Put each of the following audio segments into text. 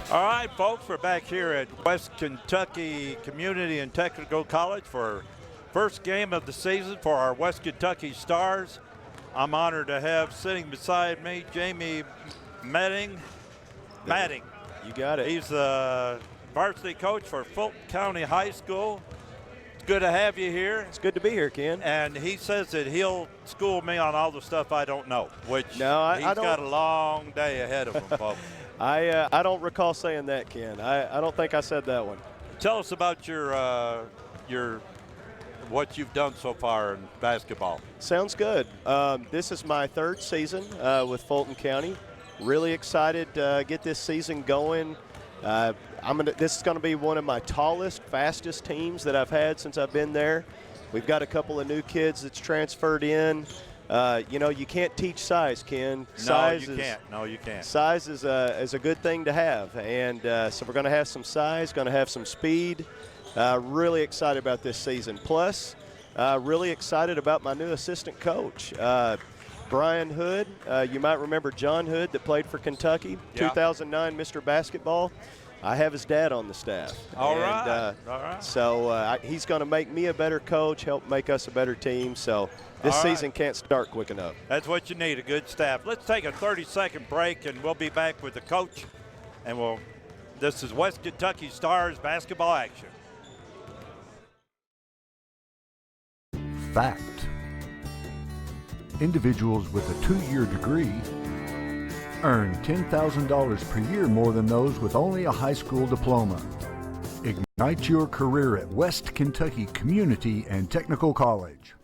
All right, folks, we're back here at West Kentucky Community and Technical College for first game of the season for our West Kentucky Stars. I'm honored to have sitting beside me Jamie Matting. You got it. He's the varsity coach for Fulton County High School. It's good to have you here. It's good to be here, Ken. And he says that he'll school me on all the stuff I don't know, which he's got a long day ahead of him, folks. I don't recall saying that, Ken. I don't think I said that one. Tell us about your what you've done so far in basketball. Sounds good. This is my third season with Fulton County. Really excited to get this season going. This is going to be one of my tallest, fastest teams that I've had since I've been there. We've got a couple of new kids that's transferred in. You can't teach size, Ken. No, you can't. Size is a good thing to have, and so we're going to have some size, going to have some speed. Really excited about this season. Plus, really excited about my new assistant coach, Brian Hood. You might remember John Hood that played for Kentucky, 2009 Mr. Basketball. I have his dad on the staff. All right. So he's going to make me a better coach, help make us a better team. So this season can't start quick enough. That's what you need, a good staff. Let's take a 30-second break, and we'll be back with the coach. And this is West Kentucky Stars basketball action. Fact. Individuals with a 2-year degree earn $10,000 per year more than those with only a high school diploma. Ignite your career at West Kentucky Community and Technical College.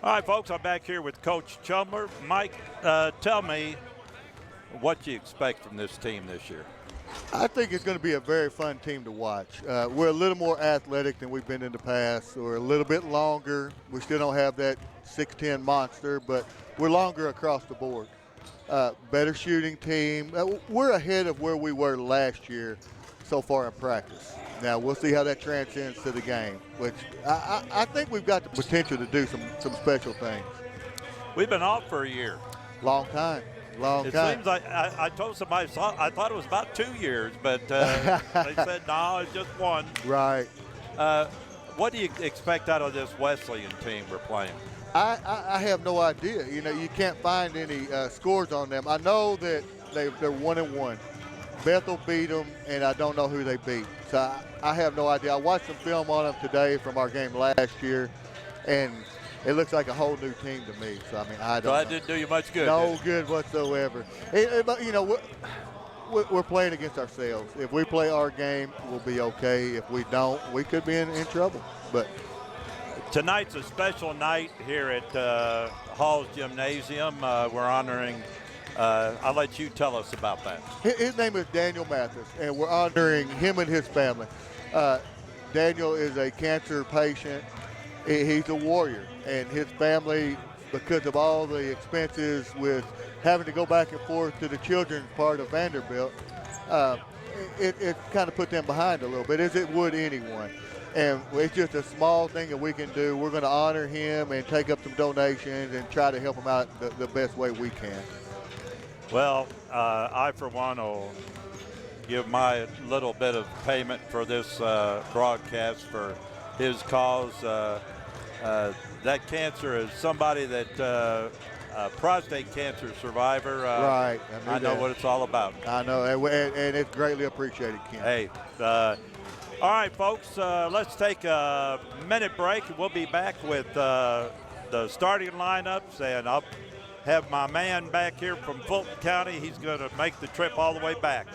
All right, folks, I'm back here with Coach Chumler. Mike, tell me what you expect from this team this year. I think it's going to be a very fun team to watch. We're a little more athletic than we've been in the past. We're a little bit longer. We still don't have that 6'10" monster, but we're longer across the board. Better shooting team. We're ahead of where we were last year so far in practice. Now, we'll see how that transcends to the game, which I think we've got the potential to do some special things. We've been off for a year. Long time. It seems like I told somebody, I thought it was about 2 years, but they said, no, it's just one. Right. What do you expect out of this Wesleyan team we're playing? I have no idea. You can't find any scores on them. I know that they're 1-1. Bethel beat them, and I don't know who they beat. So I have no idea. I watched some film on them today from our game last year, and it looks like a whole new team to me. So, I don't know. That didn't do you much good. No good whatsoever. We're playing against ourselves. If we play our game, we'll be okay. If we don't, we could be in trouble. But tonight's a special night here at Haws Gymnasium. We're honoring I'll let you tell us about that. His name is Daniel Mathis, and we're honoring him and his family. Daniel is a cancer patient. He's a warrior, and his family, because of all the expenses with having to go back and forth to the children's part of Vanderbilt, it kind of put them behind a little bit, as it would anyone. And it's just a small thing that we can do. We're going to honor him and take up some donations and try to help him out the best way we can. Well, I, for one, will give my little bit of payment for this broadcast for his cause. That cancer is somebody that a prostate cancer survivor. Right. I know what it's all about. I know, and it's greatly appreciated, Ken. Hey, all right, folks, let's take a minute break. We'll be back with the starting lineups, and I'll have my man back here from Fulton County. He's going to make the trip all the way back.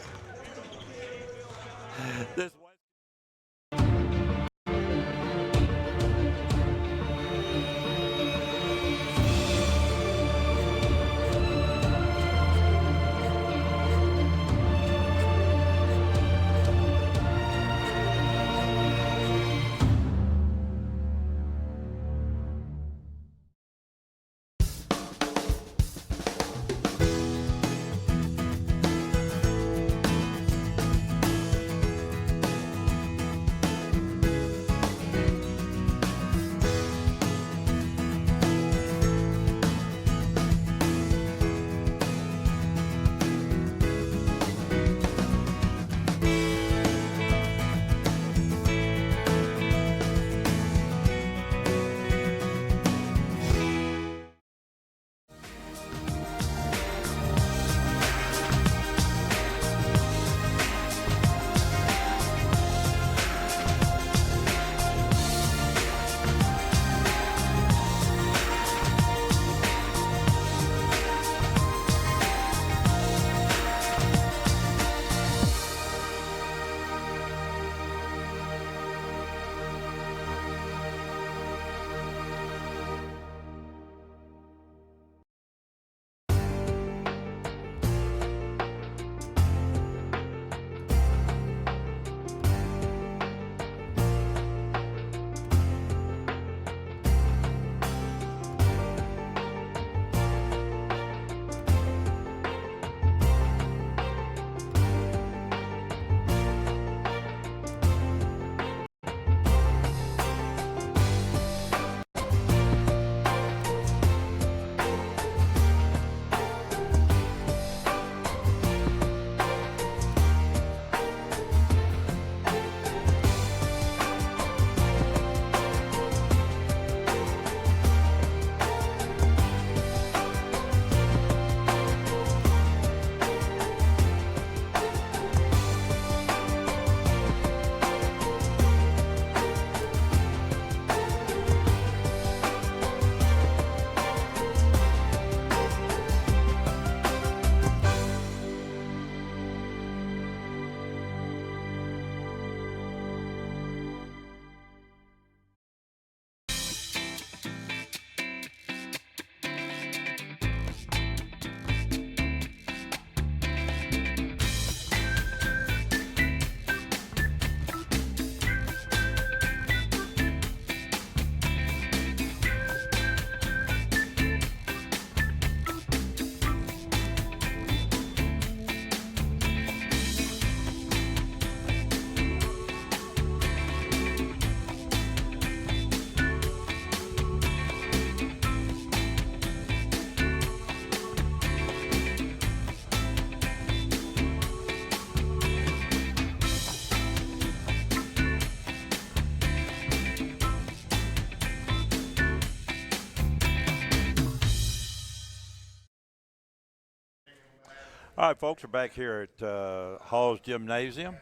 All right, folks, we're back here at Haws Gymnasium.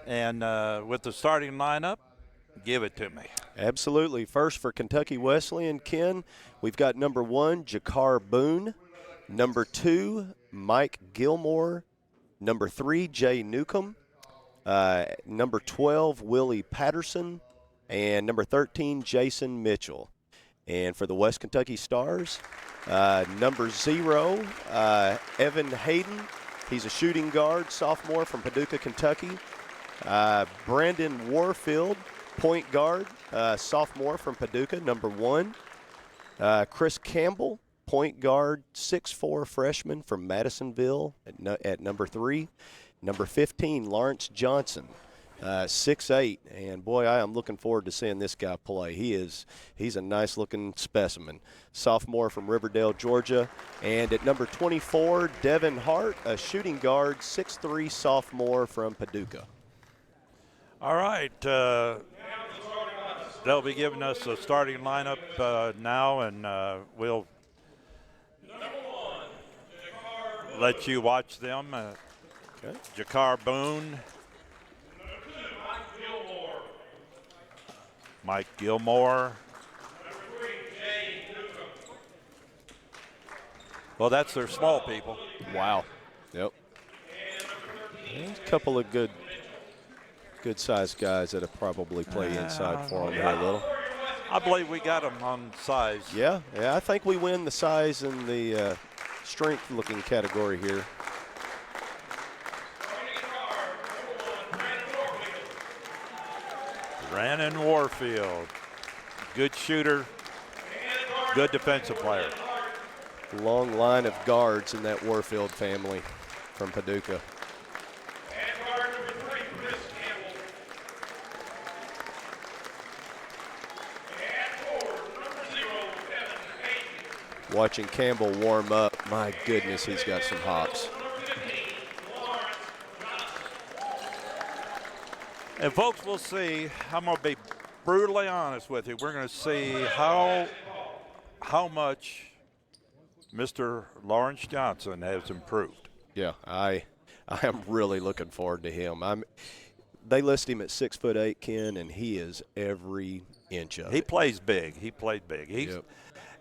And with the starting lineup, give it to me. Absolutely. First for Kentucky Wesleyan, Ken, we've got number 1, Jakar Boone. Number 2, Mike Gilmore. Number 3, Jay Newcomb. Number 12, Willie Patterson. And number 13, Jason Mitchell. And for the West Kentucky Stars, number 0, Evan Hayden. He's a shooting guard, sophomore from Paducah, Kentucky. Brandon Warfield, point guard, sophomore from Paducah, number 1. Chris Campbell, point guard, 6'4" freshman from Madisonville at number 3. Number 15, Lawrence Johnson, 6'8", and boy, I am looking forward to seeing this guy play. He's a nice-looking specimen. Sophomore from Riverdale, Georgia. And at number 24, Devin Hart, a shooting guard, 6'3", sophomore from Paducah. All right. They'll be giving us a starting lineup now, and we'll let you watch them. Okay. Jakar Boone. Mike Gilmore. Well, that's their small people. Wow. Yep. There's a couple of good-sized guys that'll probably play inside for them here a little. I believe we got them on size. Yeah, I think we win the size and the strength-looking category here. Brandon Warfield, good shooter, good defensive player. Long line of guards in that Warfield family from Paducah. Watching Campbell warm up, my goodness, he's got some hops. And folks, we'll see. I'm going to be brutally honest with you. We're going to see how much Mr. Lawrence Johnson has improved. Yeah, I am really looking forward to him. They list him at 6'8", Ken, and he is every inch of it. He plays big. He played big. Yep.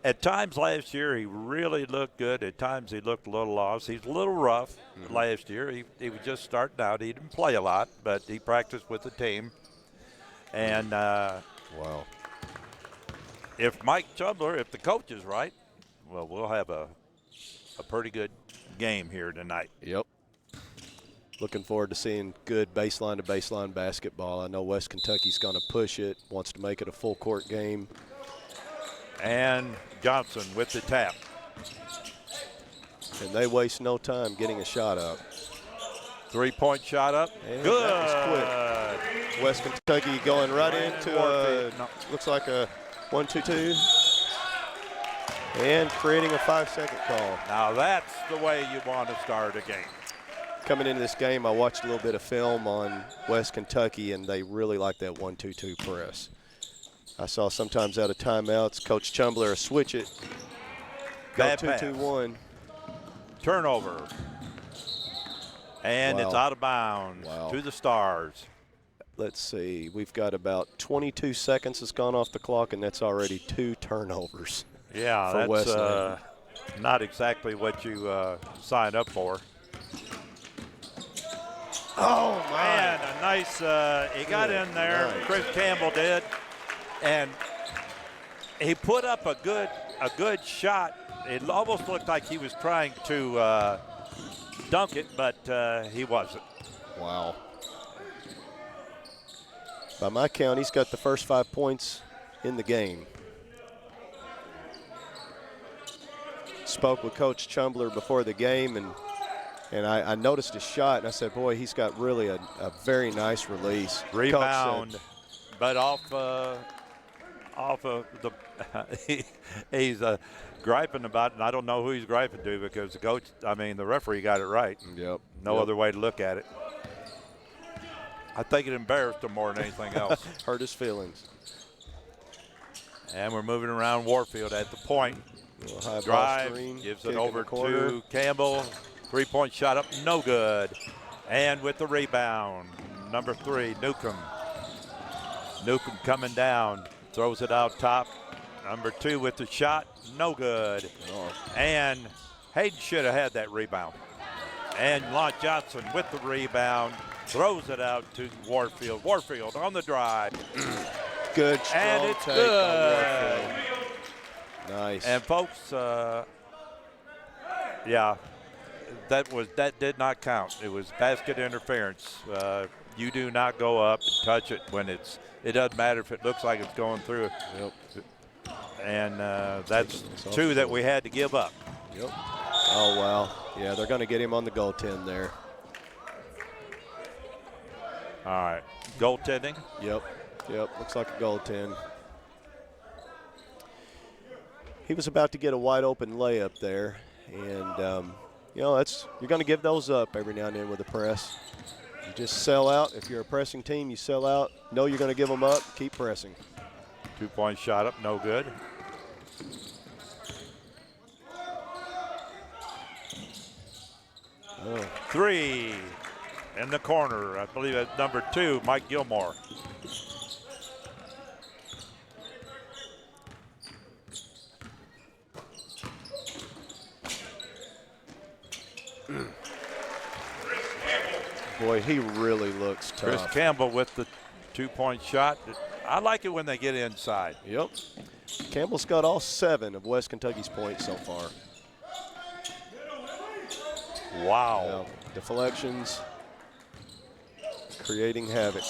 At times last year, he really looked good. At times, he looked a little lost. He's a little rough last year. He was just starting out. He didn't play a lot, but he practiced with the team. And wow. If Mike Chubler, if the coach is right, well, we'll have a pretty good game here tonight. Yep. Looking forward to seeing good baseline-to-baseline basketball. I know West Kentucky's going to push it, wants to make it a full-court game. And Johnson with the tap. And they waste no time getting a shot up. Three-point shot up. And good. That was quick. West Kentucky going right into looks like a 1-2-2. And creating a 5-second call. Now that's the way you want to start a game. Coming into this game, I watched a little bit of film on West Kentucky, and they really like that 1-2-2 press. I saw sometimes out of timeouts, Coach Chumbler switch it. Go 2-2-1. Turnover. And it's out of bounds to the Stars. Let's see. We've got about 22 seconds that's gone off the clock, and that's already 2 turnovers. Yeah, that's not exactly what you signed up for. Oh, my. Man, a nice, he got in there. Nice. Chris Campbell did. And he put up a good shot. It almost looked like he was trying to dunk it, but he wasn't. Wow. By my count, he's got the first 5 points in the game. Spoke with Coach Chumbler before the game, and I noticed his shot, and I said, boy, he's got really a very nice release. Rebound, but off of the he's griping about it, and I don't know who he's griping to because the referee got it right. Yep. No other way to look at it. I think it embarrassed him more than anything else. Hurt his feelings. And we're moving around Warfield at the point. High drive, screen, gives it over to Campbell. Three-point shot up, no good. And with the rebound, number 3, Newcomb. Newcomb coming down, throws it out top. Number 2 with the shot, no good. And Hayden should have had that rebound. And Lon Johnson with the rebound, throws it out to Warfield. Warfield on the drive. Good, strong and it's take good. on Warfield. Nice. And folks, yeah, that did not count. It was basket interference. You do not go up and touch it when it doesn't matter if it looks like it's going through it. Yep. And that's 2 that we had to give up. Yep. Oh, wow. Yeah, they're going to get him on the goaltend there. All right, goaltending. Yep. Looks like a goaltend. He was about to get a wide open layup there, and you're going to give those up every now and then with a press. You just sell out. If you're a pressing team, you sell out. Know you're going to give them up. Keep pressing. 2-point shot up, no good. Oh. 3 in the corner. I believe that's number 2, Mike Gilmore. Boy, he really looks tough. Chris Campbell with the 2-point shot. I like it when they get inside. Yep. Campbell's got all 7 of West Kentucky's points so far. Wow. Deflections, creating havoc.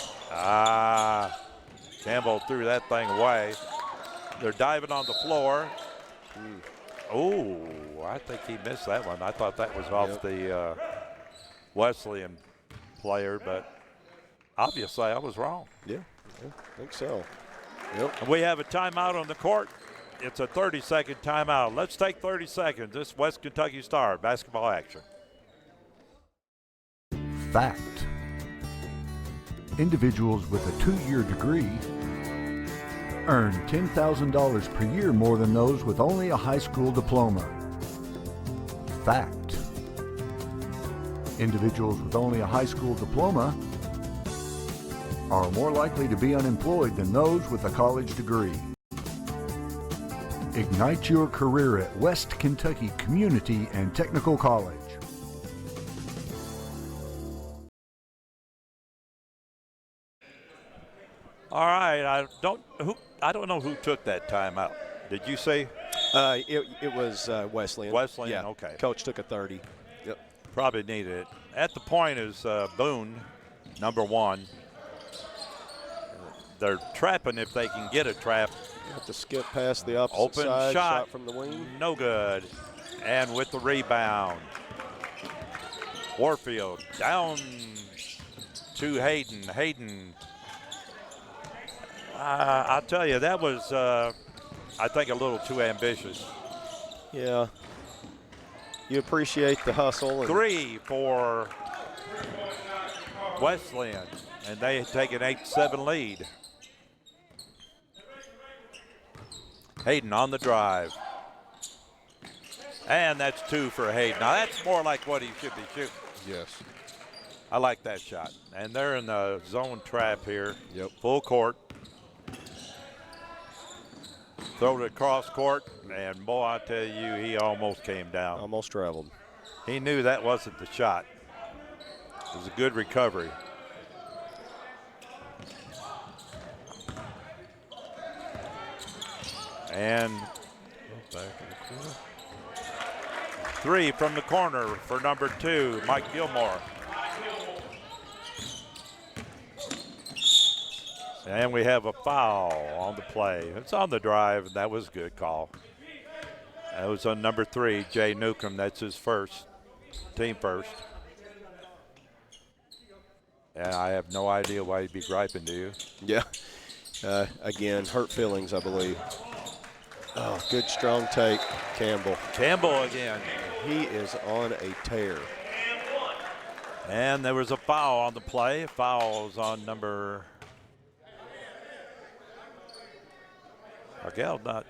Campbell threw that thing away. They're diving on the floor. Oh, I think he missed that one. I thought that was off the Wesleyan player, but obviously I was wrong. Yeah, I think so. Yep. We have a timeout on the court. It's a 30-second timeout. Let's take 30 seconds. This West Kentucky Star basketball action. Fact. Individuals with a 2-year degree earn $10,000 per year more than those with only a high school diploma. Fact. Individuals with only a high school diploma are more likely to be unemployed than those with a college degree. Ignite your career at West Kentucky Community and Technical College. All right, I don't know who took that timeout. Did you say? It was Wesleyan. Wesleyan, yeah. Okay. Coach took a 30. Yep. Probably needed it. At the point is Boone, number 1. They're trapping if they can get a trap. You have to skip past the opposite Open side. shot From the wing. No good. And with the rebound, Warfield down to Hayden. Hayden. I'll tell you, that was, I think, a little too ambitious. Yeah. You appreciate the hustle. 3 for Wesleyan, and they take an 8-7 lead. Hayden on the drive. And that's 2 for Hayden. Now, that's more like what he should be shooting. Yes. I like that shot. And they're in the zone trap here. Yep. Full court. Throw it across court, and boy, I tell you, he almost came down. Almost traveled. He knew that wasn't the shot. It was a good recovery. And back in the corner. 3 from the corner for number 2, Mike Gilmore. And we have a foul on the play. It's on the drive, and that was a good call. That was on number 3, Jay Newcomb. That's his first, team first. And I have no idea why he'd be griping to you. Yeah. Again, hurt feelings, I believe. Oh, good strong take, Campbell. Campbell again. He is on a tear. And there was a foul on the play. Foul was on number. Not.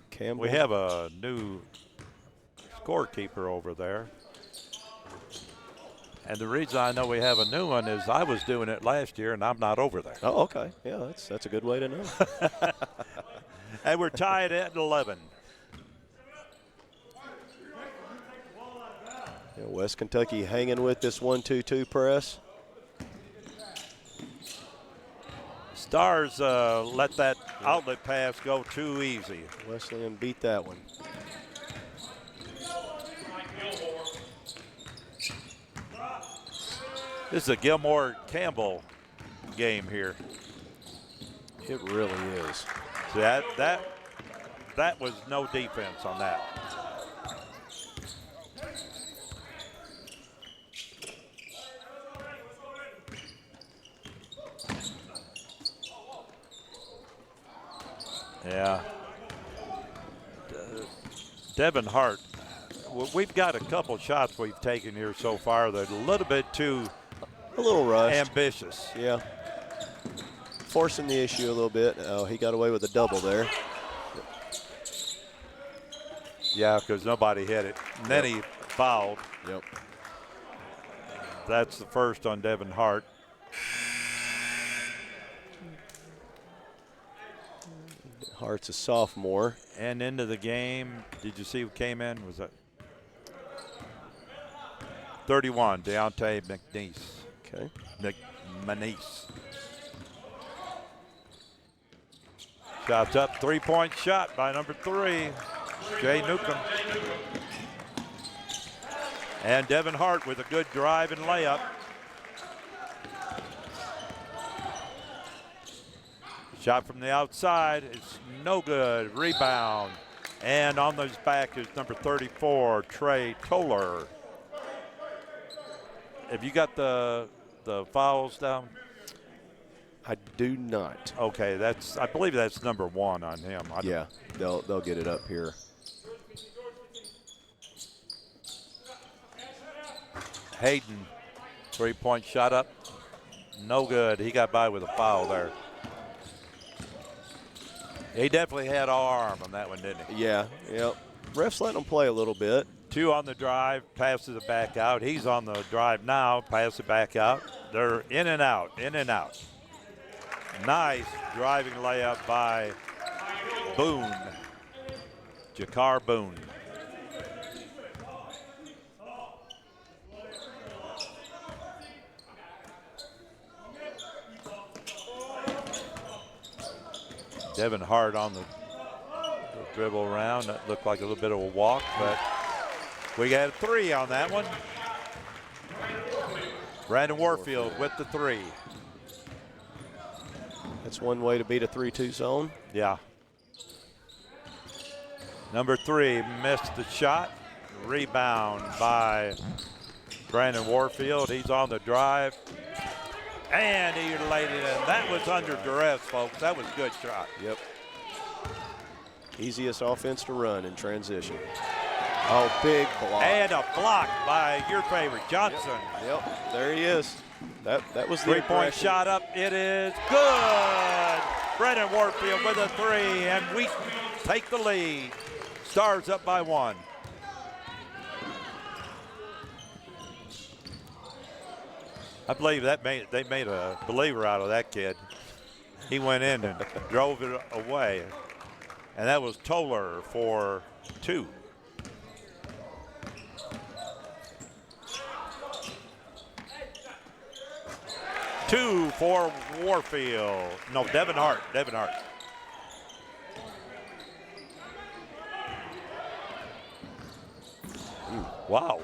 Campbell. We have a new scorekeeper over there. And the reason I know we have a new one is I was doing it last year, and I'm not over there. Oh, okay. Yeah, that's a good way to know. And we're tied at 11. Yeah, West Kentucky hanging with this 1-2-2 press. Stars let that outlet pass go too easy. Wesleyan beat that one. This is a Gilmore-Campbell game here. It really is. See, that was no defense on that. Yeah. Devin Hart, we've got a couple shots we've taken here so far that are a little bit too rushed. Ambitious. Yeah. Forcing the issue a little bit. Oh, he got away with a double there. Yeah, because nobody hit it. And then he fouled. Yep. That's the first on Devin Hart. Hart's a sophomore. And into the game, did you see who came in? Was that 31, Deontay McNeese. Okay. McManise. Shots up, three-point shot by number 3, Jay Newcomb. And Devin Hart with a good drive and layup. Shot from the outside is no good. Rebound. And on his back is number 34, Trey Toller. Have you got the fouls down? I do not. Okay, I believe that's number 1 on him. Yeah, they'll get it up here. Hayden, three-point shot up. No good. He got by with a foul there. He definitely had all arm on that one, didn't he? Yeah, yep. Refs letting him play a little bit. 2 on the drive, passes it back out. He's on the drive now, pass it back out. They're in and out, in and out. Nice driving layup by Boone, Jakar Boone. Devin Hart on the dribble around. That looked like a little bit of a walk, but we got a 3 on that one. Brandon Warfield with the 3. That's one way to beat a 3-2 zone. Yeah. Number 3 missed the shot. Rebound by Brandon Warfield. He's on the drive. And he laid it in. That was under duress, folks. That was a good shot. Yep. Easiest offense to run in transition. Oh, big block. And a block by your favorite, Johnson. Yep. There he is. That was the three-point shot up. It is good. Brandon Warfield with a 3, and we take the lead. Stars up by 1. I believe they made a believer out of that kid. He went in and drove it away. And that was Toller for 2. Two for Warfield. No, Devin Hart. Wow.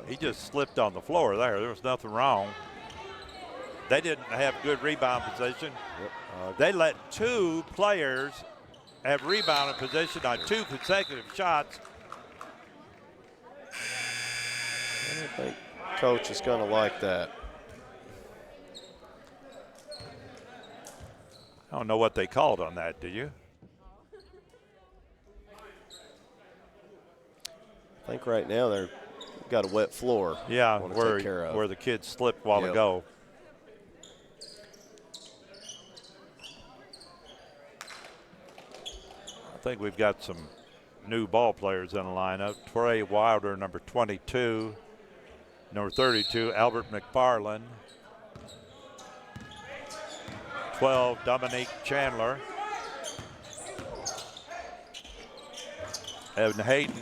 He just slipped on the floor there. There was nothing wrong. They didn't have good rebound position. Yep. They let 2 players have rebound position on 2 consecutive shots. I don't think coach is going to like that. I don't know what they called on that, do you? I think right now they've got a wet floor. Yeah, where the kid slipped a while ago. I think we've got some new ball players in the lineup. Trey Wilder, number 22. Number 32, Albert McFarland. 12, Dominique Chandler. Evan Hayden.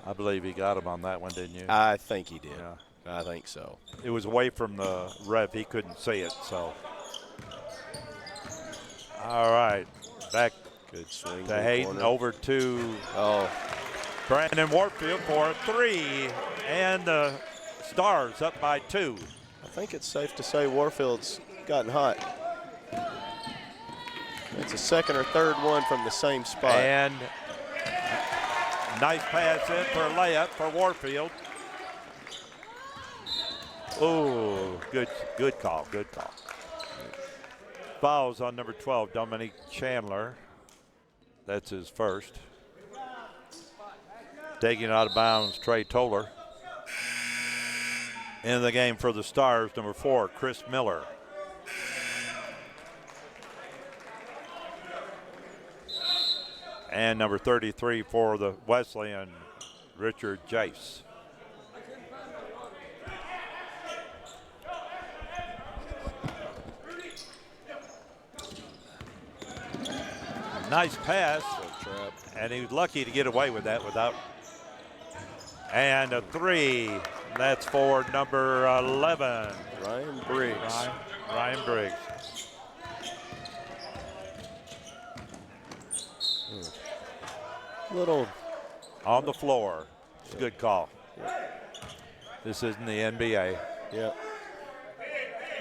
I believe he got him on that one, didn't you? I think he did. Yeah. I think so. It was away from the ref. He couldn't see it, so. All right, back Good swing to Hayden, corner. over to Brandon Warfield for a 3, and the Stars up by 2. I think it's safe to say Warfield's gotten hot. It's a second or third one from the same spot. And nice pass in for a layup for Warfield. Oh, good call, good call. Fouls on number 12, Dominique Chandler. That's his first. Taking it out of bounds, Trey Toller. In the game for the Stars, number 4, Chris Miller. And number 33 for the Wesleyan, Richard Jace. Nice pass, and he was lucky to get away with that without. And a 3, that's for number 11. Ryan Briggs. Ryan Briggs. Little On the floor. It's a good call. This isn't the NBA. Yeah.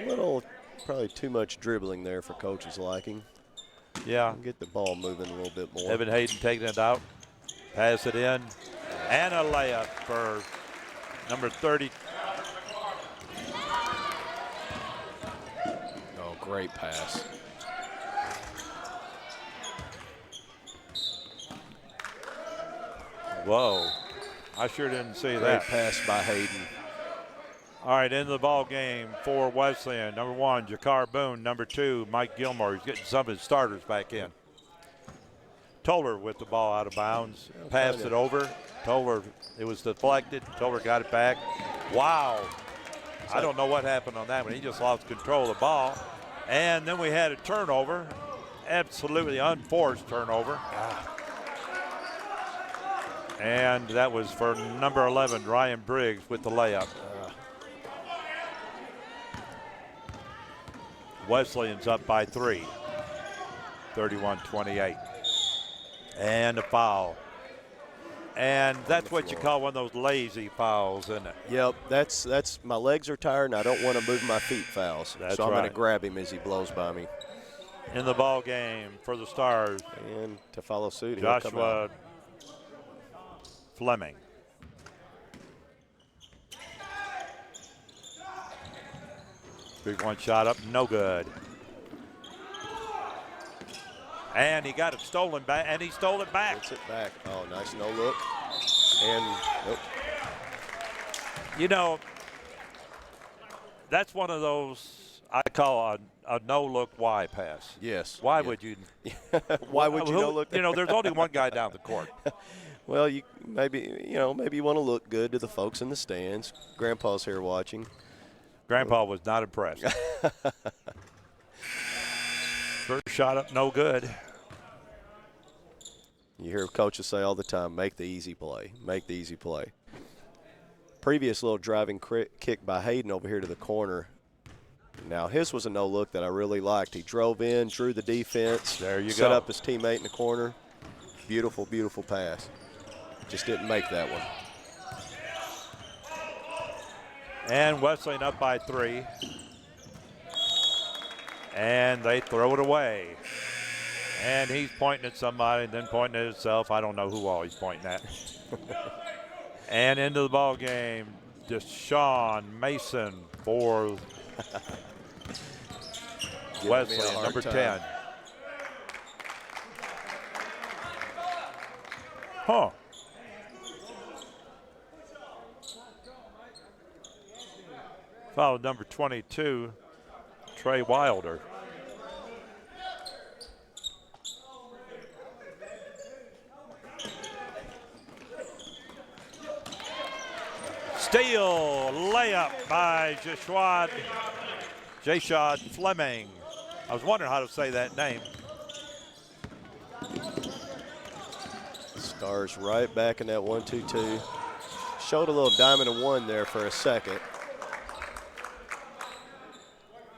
Little, probably too much dribbling there for coach's liking. Yeah. Get the ball moving a little bit more. Evan Hayden taking it out. Pass it in. And a layup for number 30. Oh, great pass. Whoa. I sure didn't see Great that. pass by Hayden. All right, into the ball game for Wesleyan. Number 1, Jakar Boone. Number 2, Mike Gilmore. He's getting some of his starters back in. Toller with the ball out of bounds. Passed it over. Toller, it was deflected. Toller got it back. Wow. I don't know what happened on that one. He just lost control of the ball. And then we had a turnover. Absolutely unforced turnover. And that was for number 11, Ryan Briggs, with the layup. Wesleyan's up by 3, 31-28. And a foul. And that's what you call one of those lazy fouls, isn't it? Yep, that's my legs are tired and I don't want to move my feet fouls. That's so I'm going right. to grab him as he blows by me. In the ball game for the Stars, And to follow suit, he'll come Joshua out. Fleming. Big one shot up, no good. And he got it stolen back, and he stole it back. Gets it back. Oh, nice no look. And nope. You know, that's one of those I call a no-look Y pass. Yes. Why yeah. would you? Why would you no look? You know, there's only one guy down the court. Well, maybe you want to look good to the folks in the stands. Grandpa's here watching. Grandpa was not impressed. First shot up, no good. You hear coaches say all the time, make the easy play, make the easy play. Previous little driving kick by Hayden over here to the corner. Now, his was a no-look that I really liked. He drove in, drew the defense. There you set go. up his teammate in the corner. Beautiful, beautiful pass. Just didn't make that one. And Wesleyan up by 3. And they throw it away. And he's pointing at somebody and then pointing at himself. I don't know who all he's pointing at. And into the ball game, Deshaun Mason for Wesleyan, number 10. Huh. Foul number 22, Trey Wilder. Steal layup by Jashad Fleming. I was wondering how to say that name. Stars right back in that 1-2-2. Showed a little diamond and one there for a second.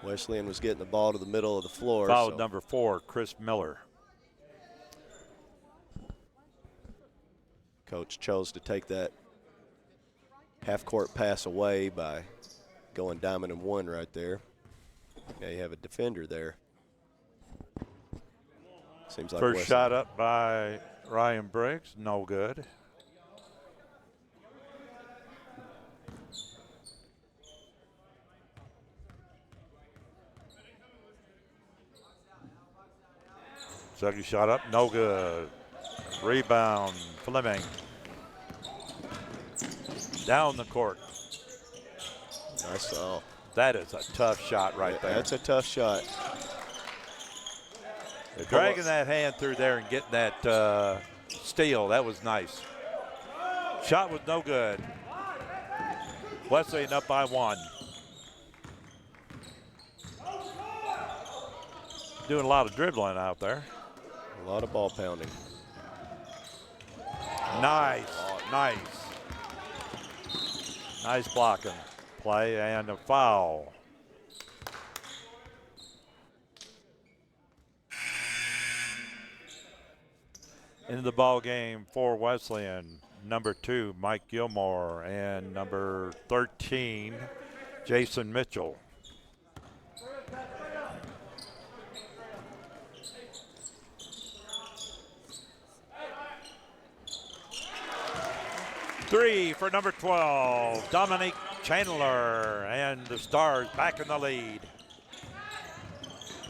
Wesleyan was getting the ball to the middle of the floor. Foul number 4, Chris Miller. Coach chose to take that half-court pass away by going diamond and one right there. Now you have a defender there. Seems like first shot up by Ryan Briggs, no good. Second shot up, no good. Rebound, Fleming. Down the court. Nice foul. That is a tough shot right there. That's a tough shot. Dragging that hand through there and getting that steal, that was nice. Shot was no good. Wesleyan up by 1. Doing a lot of dribbling out there. A lot of ball pounding. Nice, nice. Nice blocking play and a foul. Into the ball game for Wesleyan, number 2, Mike Gilmore, and number 13, Jason Mitchell. Three for number 12, Dominique Chandler, and the Stars back in the lead.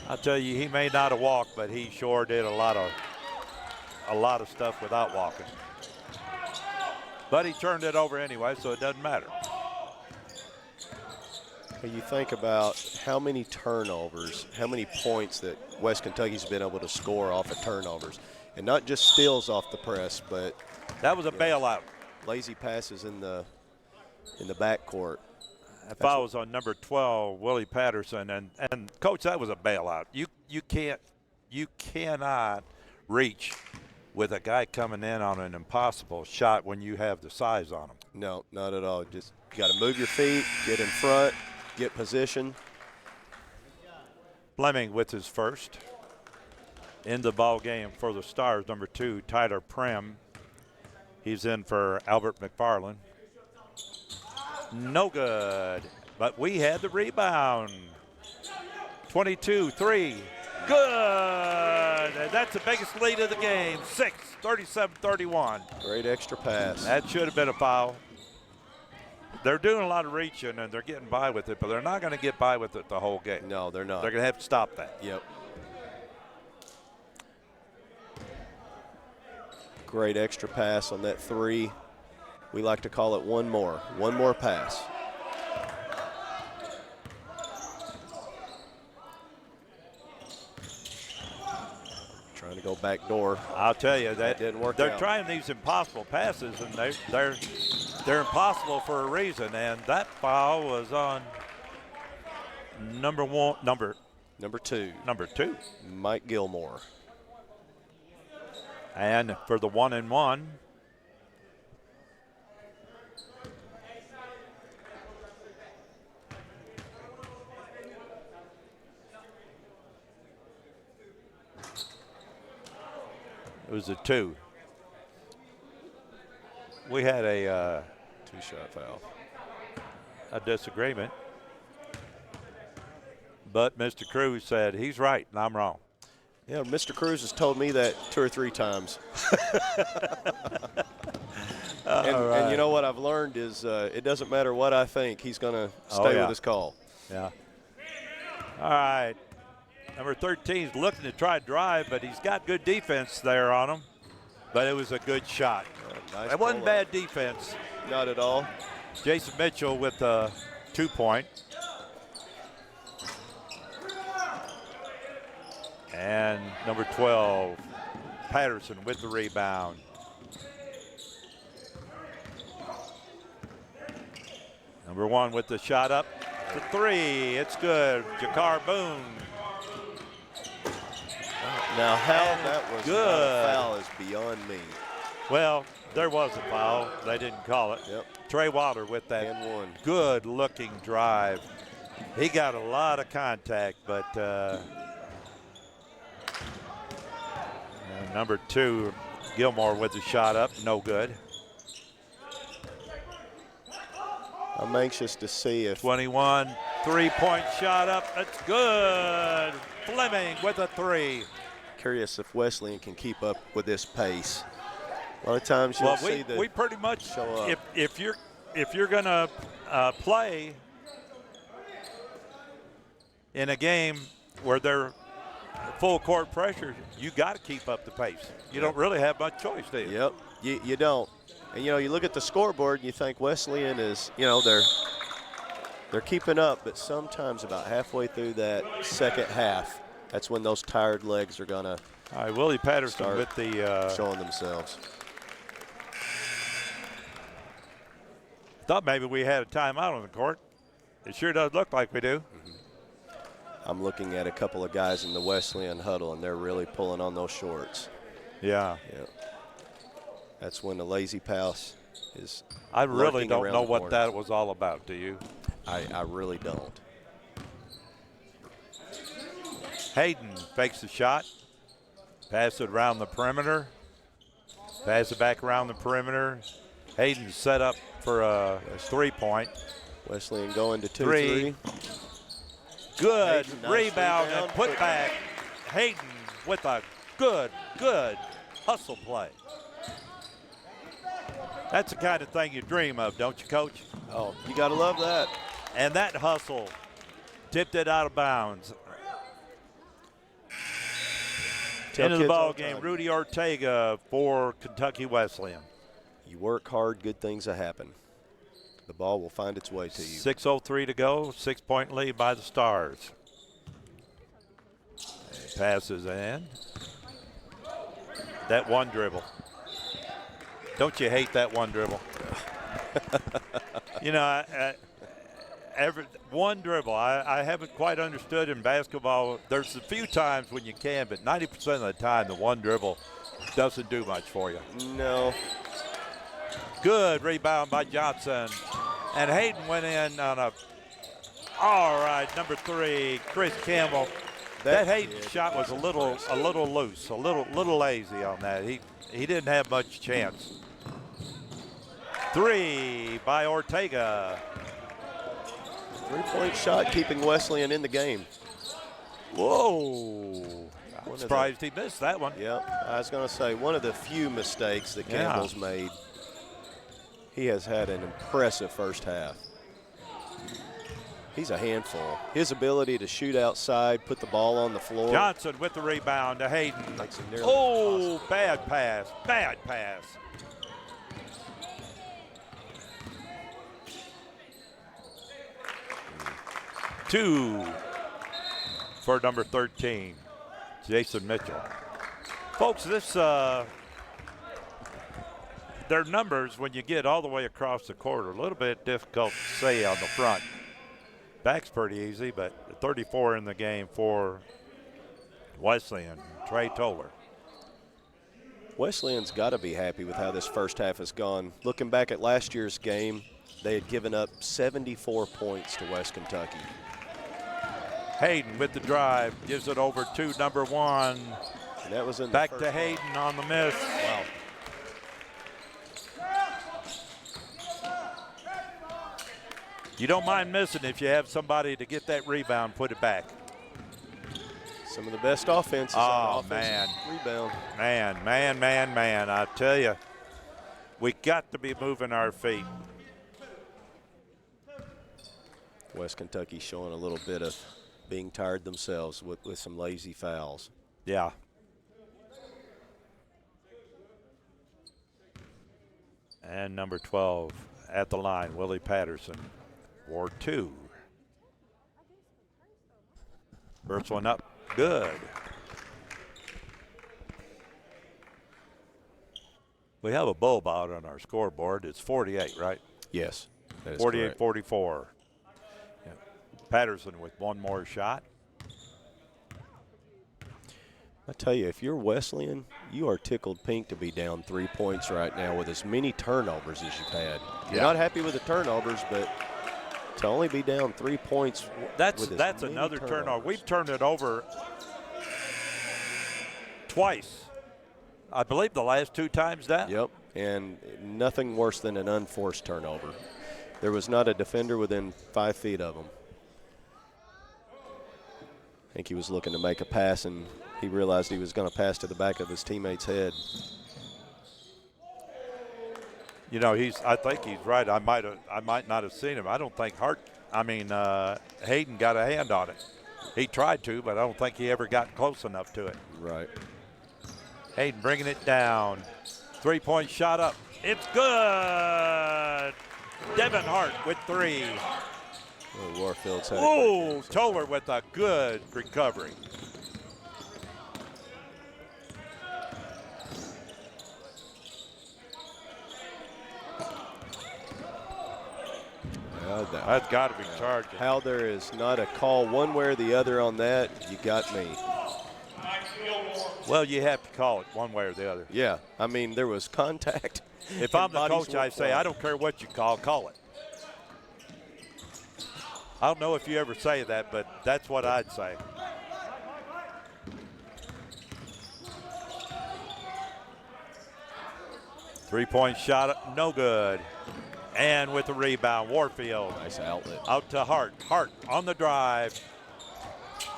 I'll tell you, he may not have walked, but he sure did a lot of stuff without walking. But he turned it over anyway, so it doesn't matter. You think about how many turnovers, how many points that West Kentucky's been able to score off of turnovers, and not just steals off the press, but that was a bailout. Lazy passes in the backcourt. That foul was on number 12, Willie Patterson, and coach, that was a bailout. You cannot reach with a guy coming in on an impossible shot when you have the size on him. No, not at all. Just got to move your feet, get in front, get position. Fleming with his first. In the ball game for the Stars, number 2, Tyler Prim. He's in for Albert McFarland. No good, but we had the rebound. 22-3, good. And that's the biggest lead of the game, 37-31. Great extra pass. That should have been a foul. They're doing a lot of reaching and they're getting by with it, but they're not going to get by with it the whole game. No, they're not. They're going to have to stop that. Yep. Great extra pass on that 3. We like to call it one more pass. Trying to go back door. I'll tell you that didn't work. They're out. trying these impossible passes, and they're impossible for a reason. And that foul was on number 2. Mike Gilmore. And for the 1-and-1, it was a 2. We had a 2-shot foul. A disagreement, but Mr. Cruz said he's right and I'm wrong. Yeah, Mr. Cruz has told me that 2 or 3 times. And you know what I've learned is it doesn't matter what I think, he's going to stay with his call. Yeah. All right. Number 13 is looking to try to drive, but he's got good defense there on him. But it was a good shot. Nice. It wasn't bad defense. Not at all. Jason Mitchell with a 2-point. And number 12, Patterson with the rebound. Number 1 with the shot up. The 3, it's good. Jakar Boone. Now how that was good. Not a foul is beyond me. Well, there was a foul. They didn't call it. Yep. Trey Wilder with that And one. good-looking drive. He got a lot of contact, but number 2, Gilmore with the shot up, no good. I'm anxious to see if 21, three-point shot up, it's good. Fleming with a 3. Curious if Wesleyan can keep up with this pace. A lot of times you'll see that we pretty much show up. if you're gonna play in a game where they're full court pressure, you got to keep up the pace. You don't really have much choice, do you? Yep, you don't. And you look at the scoreboard and you think Wesleyan is, they're keeping up, but sometimes about halfway through that second half, that's when those tired legs are gonna All right, Willie Patterson start with the showing themselves. thought maybe we had a timeout on the court. It sure does look like we do. I'm looking at a couple of guys in the Wesleyan huddle, and they're really pulling on those shorts. Yeah. That's when the lazy pass is. I really lurking don't around know the what corner. that was all about, do you? I really don't. Hayden fakes the shot. Pass it around the perimeter. Pass it back around the perimeter. Hayden set up for a 3-point. Wesleyan going to 2-3. Three. Good Hayden, nice rebound and rebound. put back. Hayden with a good hustle play. That's the kind of thing you dream of, don't you, Coach? Oh, you got to love that. And that hustle tipped it out of bounds. Into the kids ball all the game, time. Rudy Ortega for Kentucky Wesleyan. You work hard, good things will happen. The ball will find its way to you. 6:03 to go, 6-point lead by the Stars. Passes in. That one dribble. Don't you hate that one dribble? Every one dribble, I haven't quite understood in basketball. There's a few times when you can, but 90% of the time, the one dribble doesn't do much for you. No. Good rebound by Johnson. And Hayden went in on a, all right, number 3, Chris Campbell. That Hayden shot was a little loose, a little lazy on that. He didn't have much chance. 3 by Ortega. 3-point shot keeping Wesleyan in the game. Whoa. I'm surprised he missed that one. Yep, I was going to say, one of the few mistakes that Campbell's made. He has had an impressive first half. He's a handful. His ability to shoot outside, put the ball on the floor. Johnson with the rebound to Hayden. Makes it nearly Oh, impossible. bad pass. 2 for number 13, Jason Mitchell. Folks, this their numbers when you get all the way across the court are a little bit difficult to say on the front. Back's pretty easy, but 34 in the game for Wesleyan, Trey Toller. Wesleyan's got to be happy with how this first half has gone. Looking back at last year's game, they had given up 74 points to West Kentucky. Hayden with the drive, gives it over to number 1. And that was in the Back first to Hayden on the miss. Wow. You don't mind missing if you have somebody to get that rebound, put it back. Some of the best offenses on offensive rebound. Man. I tell you, we got to be moving our feet. West Kentucky showing a little bit of being tired themselves with some lazy fouls. Yeah. And number 12 at the line, Willie Patterson, Ward 2. First one up, good. We have a bulb out on our scoreboard. It's 48, right? Yes. That is 48-44. Yeah. Patterson with one more shot. I tell you, if you're Wesleyan, you are tickled pink to be down 3 points right now with as many turnovers as you've had. You're not happy with the turnovers, but to only be down 3 points. That's another turnover. We've turned it over twice. I believe the last 2 times that. Yep, and nothing worse than an unforced turnover. There was not a defender within 5 feet of him. I think he was looking to make a pass, and he realized he was going to pass to the back of his teammate's head. You know, I think he's right. I might not have seen him. I don't think Hayden got a hand on it. He tried to, but I don't think he ever got close enough to it. Right. Hayden bringing it down. 3-point shot up. It's good. Devin Hart with 3. Oh, Warfield's had Oh, Toller with a good recovery. That's got to be charged. How there is not a call one way or the other on that, you got me. Well, you have to call it one way or the other. Yeah, I mean, there was contact. If I'm the coach, I say, I don't care what you call it. I don't know if you ever say that, but that's what I'd say. Three-point shot, no good. And with the rebound, Warfield. Nice outlet. Out to Hart. Hart on the drive.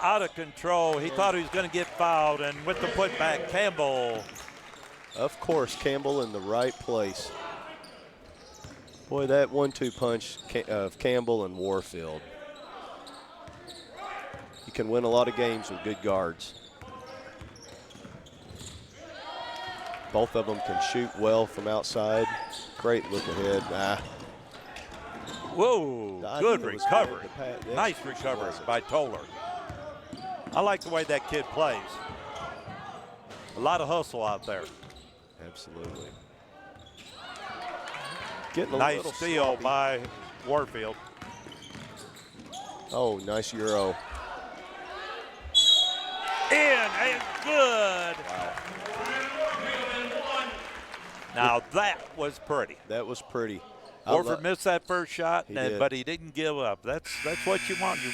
Out of control. He thought he was going to get fouled, and with the putback, Campbell. Of course, Campbell in the right place. Boy, that 1-2 punch of Campbell and Warfield. You can win a lot of games with good guards. Both of them can shoot well from outside. Great look ahead. Whoa, good recovery. Nice recovery by Toller. I like the way that kid plays. A lot of hustle out there. Absolutely. Getting a nice steal sloppy by Warfield. Oh, nice Euro. In and good. Wow. Now that was pretty. That was pretty. Warford missed that first shot, did. but he didn't give up. That's what you want. You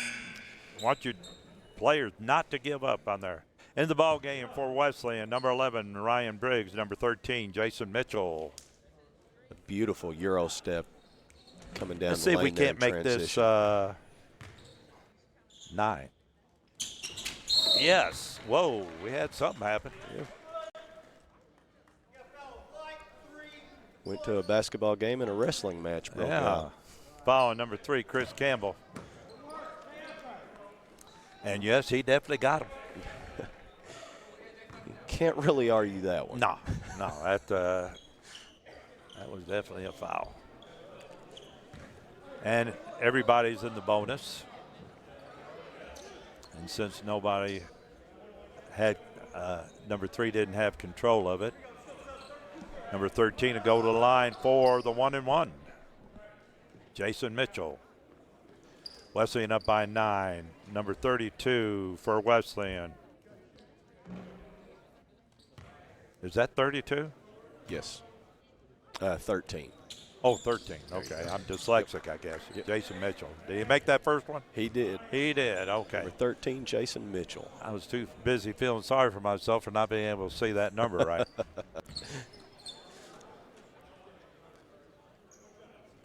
want your players not to give up on there. In the ball game for Wesleyan, number 11, Ryan Briggs, number 13, Jason Mitchell. A beautiful Euro step coming down Let's the see lane. if we can't make this 9. Yes. Whoa, we had something happen. Yeah. Went to a basketball game and a wrestling match broke out. Foul on number 3, Chris Campbell. And yes, he definitely got him. You can't really argue that one. No, that was definitely a foul. And everybody's in the bonus. And since nobody had, number 3 didn't have control of it, number 13 to go to the line for the 1-and-1. Jason Mitchell. Wesleyan up by 9. Number 32 for Wesleyan. Is that 32? Yes. 13. Oh, 13. Okay, I'm dyslexic, I guess. Yep. Jason Mitchell. Did he make that first one? He did. He did, okay. Number 13, Jason Mitchell. I was too busy feeling sorry for myself for not being able to see that number right.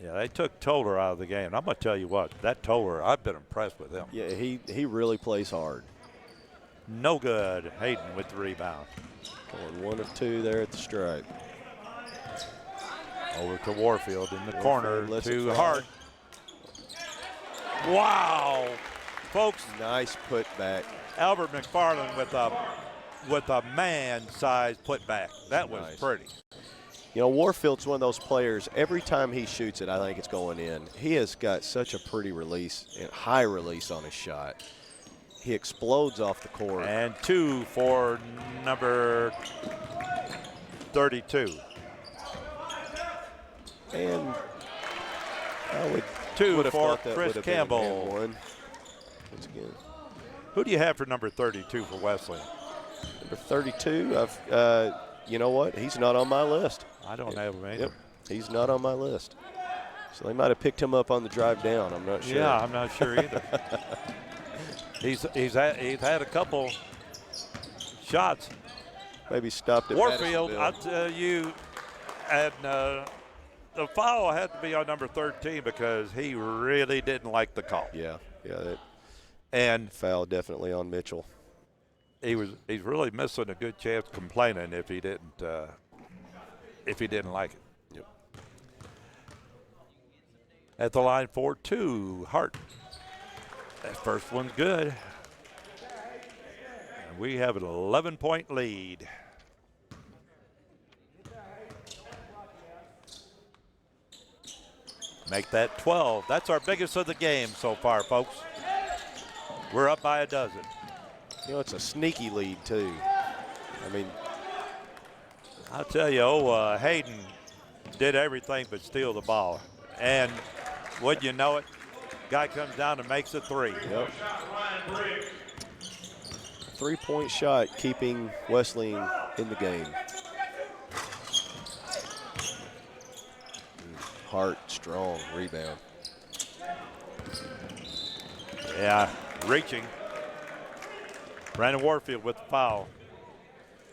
Yeah, they took Toller out of the game. I'm going to tell you what, that Toller, I've been impressed with him. Yeah, he really plays hard. No good. Hayden with the rebound. Going 1 of 2 there at the stripe. Over to Warfield in the corner to Hart. Wow. Folks. Nice putback. Albert McFarland with a man-sized putback. That was nice. Pretty. You know, Warfield's one of those players, every time he shoots it, I think it's going in. He has got such a pretty release and high release on his shot. He explodes off the court. And 2 for number 32. And I would Two have for thought that Chris would have been Campbell. and one. Once again. Who do you have for number 32 for Wesleyan? Number 32, you know what? He's not on my list. I don't have him either. Yep, he's not on my list. So they might have picked him up on the drive down. I'm not sure. Yeah, I'm not sure either. he's had a couple shots. Maybe stopped at Warfield, Madisonville. I'll tell you, and the foul had to be on number 13 because he really didn't like the call. Yeah, that And foul definitely on Mitchell. he's really missing a good chance complaining if he didn't like it. Yep. At the line for 2, Hart. That first one's good. And we have an 11-point lead. Make that 12. That's our biggest of the game so far, folks. We're up by a dozen. You know, it's a sneaky lead, too. I mean, I'll tell you, Hayden did everything but steal the ball. And wouldn't you know it, guy comes down and makes a 3. yep. 3-point shot keeping Wesleyan in the game. Hart, strong rebound. Yeah, reaching. Brandon Warfield with the foul.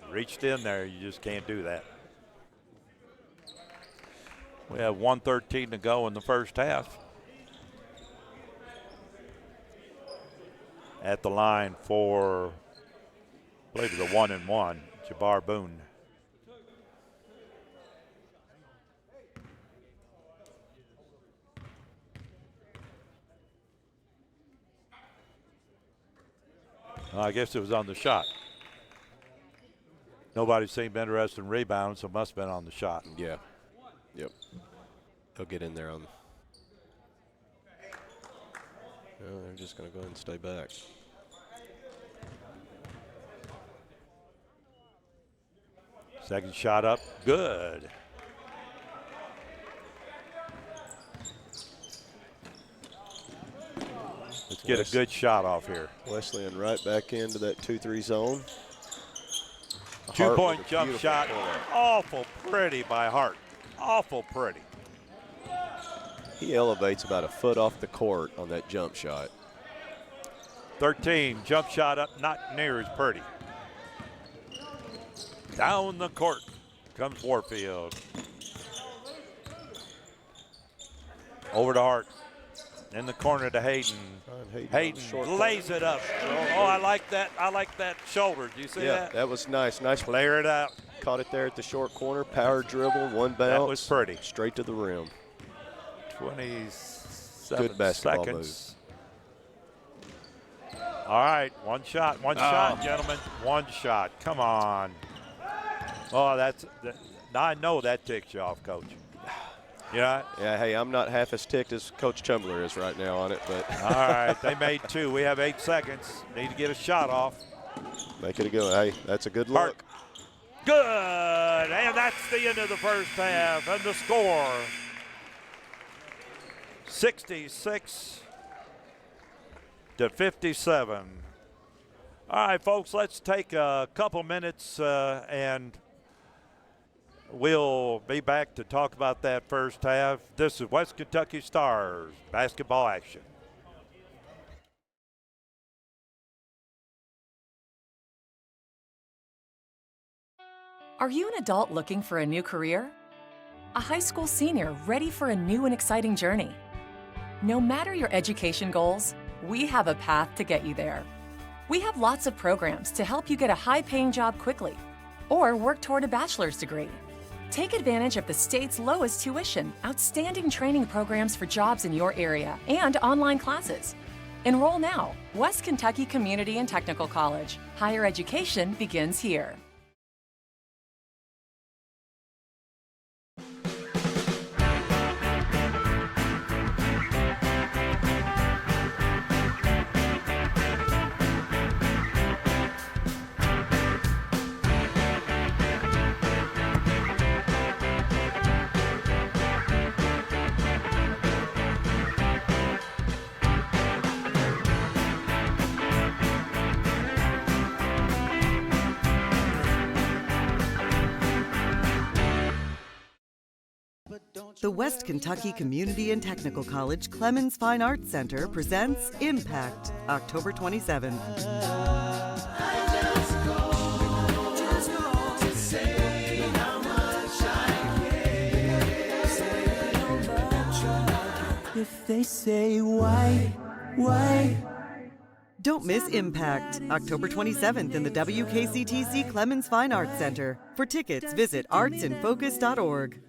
Reached in there, you just can't do that. We have 1:13 to go in the first half. At the line for, I believe it's a 1-and-1, Jabbar Boone. I guess it was on the shot. Nobody seemed interested in rebounds, so it must have been on the shot. Yeah. Yep. He'll get in there on. No, they're just going to go ahead and stay back. Second shot up, good. Let's get a good shot off here. Wesleyan right back into that 2-3 zone. Two-point jump shot, awful pretty by Hart. Awful pretty. He elevates about a foot off the court on that jump shot. 13, jump shot up, not near as pretty. Down the court comes Warfield. Over to Hart. In the corner to Hayden. Hayden lays it up. Oh, I like that. I like that shoulder. Do you see that? Yeah, that was nice. Nice. Layer it out. Caught it there at the short corner. Power dribble, one bounce. That was pretty. Straight to the rim. 27 Good basketball seconds. Move. All right, one shot, gentlemen. One shot. Come on. Oh, I know that ticks you off, Coach. Yeah. Yeah, hey, I'm not half as ticked as Coach Chumbler is right now on it, but. All right, they made 2. We have 8 seconds. Need to get a shot off. Make it a go. Hey, that's a good look. Good, and that's the end of the first half, and the score, 66 to 57. All right, folks, let's take a couple minutes and we'll be back to talk about that first half. This is West Kentucky Stars basketball action. Are you an adult looking for a new career? A high school senior ready for a new and exciting journey? No matter your education goals, we have a path to get you there. We have lots of programs to help you get a high-paying job quickly or work toward a bachelor's degree. Take advantage of the state's lowest tuition, outstanding training programs for jobs in your area, and online classes. Enroll now. West Kentucky Community and Technical College. Higher education begins here. The West Kentucky Community and Technical College Clemens Fine Arts Center presents Impact, October 27th. If they say why? Don't miss Impact, October 27th in the WKCTC Clemens Fine Arts Center. For tickets, visit artsinfocus.org.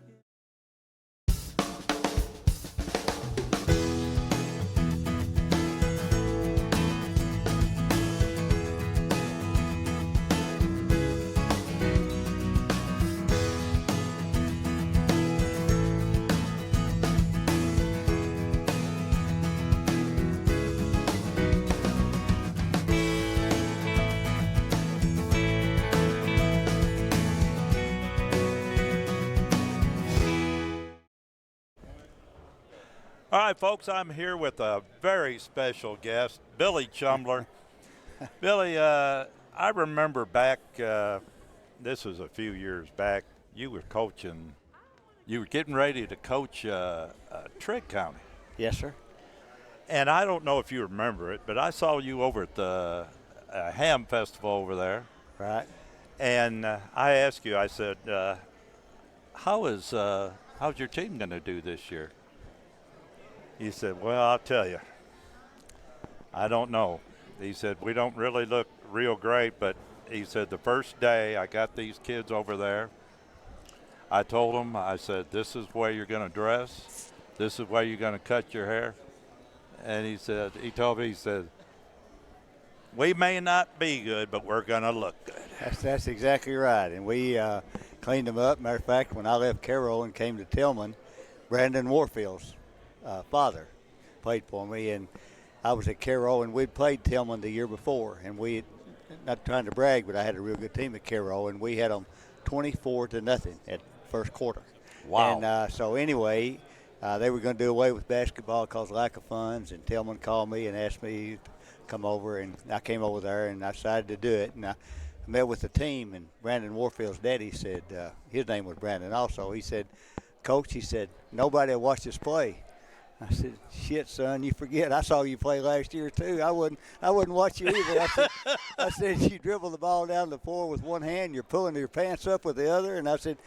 All right, folks, I'm here with a very special guest, Billy Chumler. Billy, I remember back, this was a few years back, you were getting ready to coach Trigg County. Yes, sir. And I don't know if you remember it, but I saw you over at the Ham Festival over there. Right. And I asked you, I said, how's your team going to do this year? He said, well, I'll tell you, I don't know. He said, we don't really look real great, but he said the first day I got these kids over there, I told them, I said, this is where you're going to dress. This is where you're going to cut your hair. And he told me, he said, we may not be good, but we're going to look good. That's exactly right. And we cleaned them up. Matter of fact, when I left Carroll and came to Tillman, Brandon Warfield's father played for me, and I was at Carroll, and we'd played Tillman the year before, and we, not trying to brag, but I had a real good team at Carroll, and we had them 24-0 at first quarter. Wow. And so anyway, they were going to do away with basketball because of lack of funds, and Tillman called me and asked me to come over, and I came over there, and I decided to do it, and I met with the team, and Brandon Warfield's daddy said, his name was Brandon also, he said, Coach, he said, nobody will watch us play. I said, shit, son, you forget. I saw you play last year, too. I wouldn't watch you either. I said, you dribble the ball down the floor with one hand, you're pulling your pants up with the other. And I said,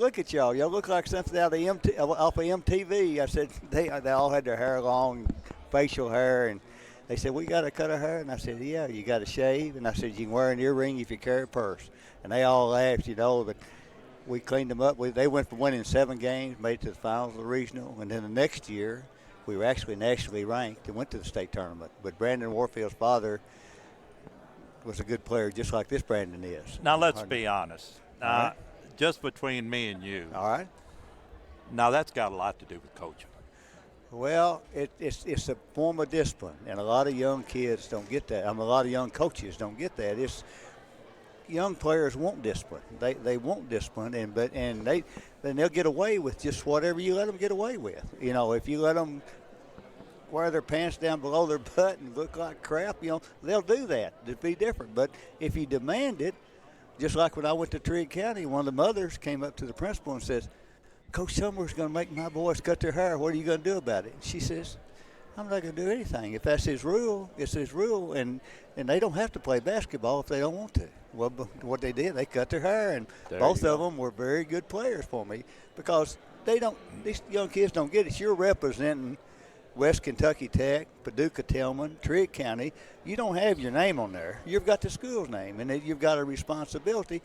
look at y'all. Y'all look like something out of off of MTV. I said, they all had their hair long, facial hair. And they said, we got to cut our hair. And I said, yeah, you got to shave. And I said, you can wear an earring if you carry a purse. And they all laughed, but we cleaned them up. They went from winning 7 games, made it to the finals of the regional, and then the next year we were actually nationally ranked and went to the state tournament. But Brandon Warfield's father was a good player, just like this Brandon is. Now let's be honest. Right. Just between me and you. All right. Now that's got a lot to do with coaching. Well, it's a form of discipline, and a lot of young kids don't get that. A lot of young coaches don't get that. Young players want discipline. They want discipline, and they'll get away with just whatever you let them get away with. If you let them wear their pants down below their butt and look like crap, they'll do that. It'd be different. But if you demand it, just like when I went to Trigg County, one of the mothers came up to the principal and says, Coach Summers going to make my boys cut their hair. What are you going to do about it? And she says, I'm not going to do anything. If that's his rule, it's his rule, and they don't have to play basketball if they don't want to. Well, what they did, they cut their hair, and both of them were very good players for me because these young kids don't get it. You're representing West Kentucky Tech, Paducah, Tillman, Trigg County. You don't have your name on there. You've got the school's name, and you've got a responsibility.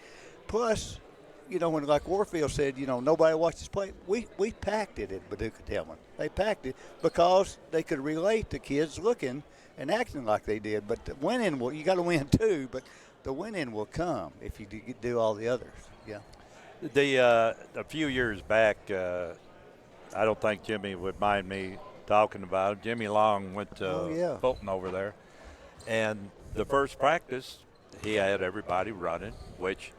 Plus, when like Warfield said, nobody watches play. We packed it at Paducah Tillman. They packed it because they could relate to kids looking and acting like they did. But the winning, you got to win too. But the winning will come if you do all the others. Yeah. A few years back, I don't think Jimmy would mind me talking about it. Jimmy Long went to Fulton over there, and the first practice he had everybody running, which.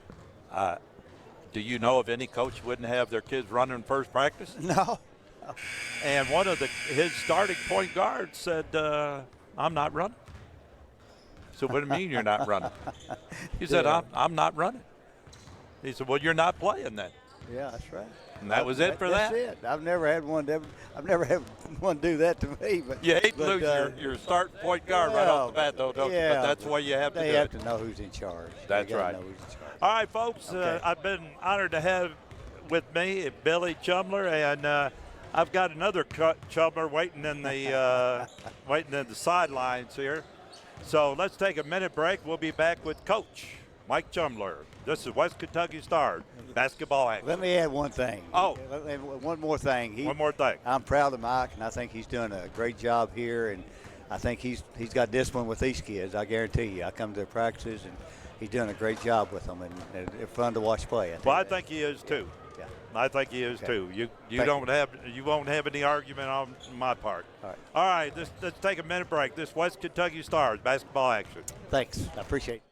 Do you know if any coach wouldn't have their kids running first practice? No. And one of his starting point guards said, I'm not running. So what do you mean you're not running? He said, I'm not running. He said, well, you're not playing then. Yeah, that's right. And that was it for that? That's it. I've never had one do that to me. But You hate to lose your starting point guard right off the bat, though, don't you? But that's why you have to do it. They have to know who's in charge. That's right. Know who's in charge. All right, folks, I've been honored to have with me Billy Chumler, and I've got another Chumler waiting in the sidelines here. So let's take a minute break. We'll be back with Coach Mike Chumler. This is West Kentucky Stars basketball action. Let me add one thing. Oh. One more thing. One more thing. I'm proud of Mike, and I think he's doing a great job here, and I think he's got discipline with these kids. I guarantee you. I come to their practices, and he's doing a great job with them, and they're fun to watch play. I think he is too. Yeah. I think he is too. You won't have any argument on my part. All right. Let's take a minute break. This West Kentucky Stars basketball action. Thanks. I appreciate it.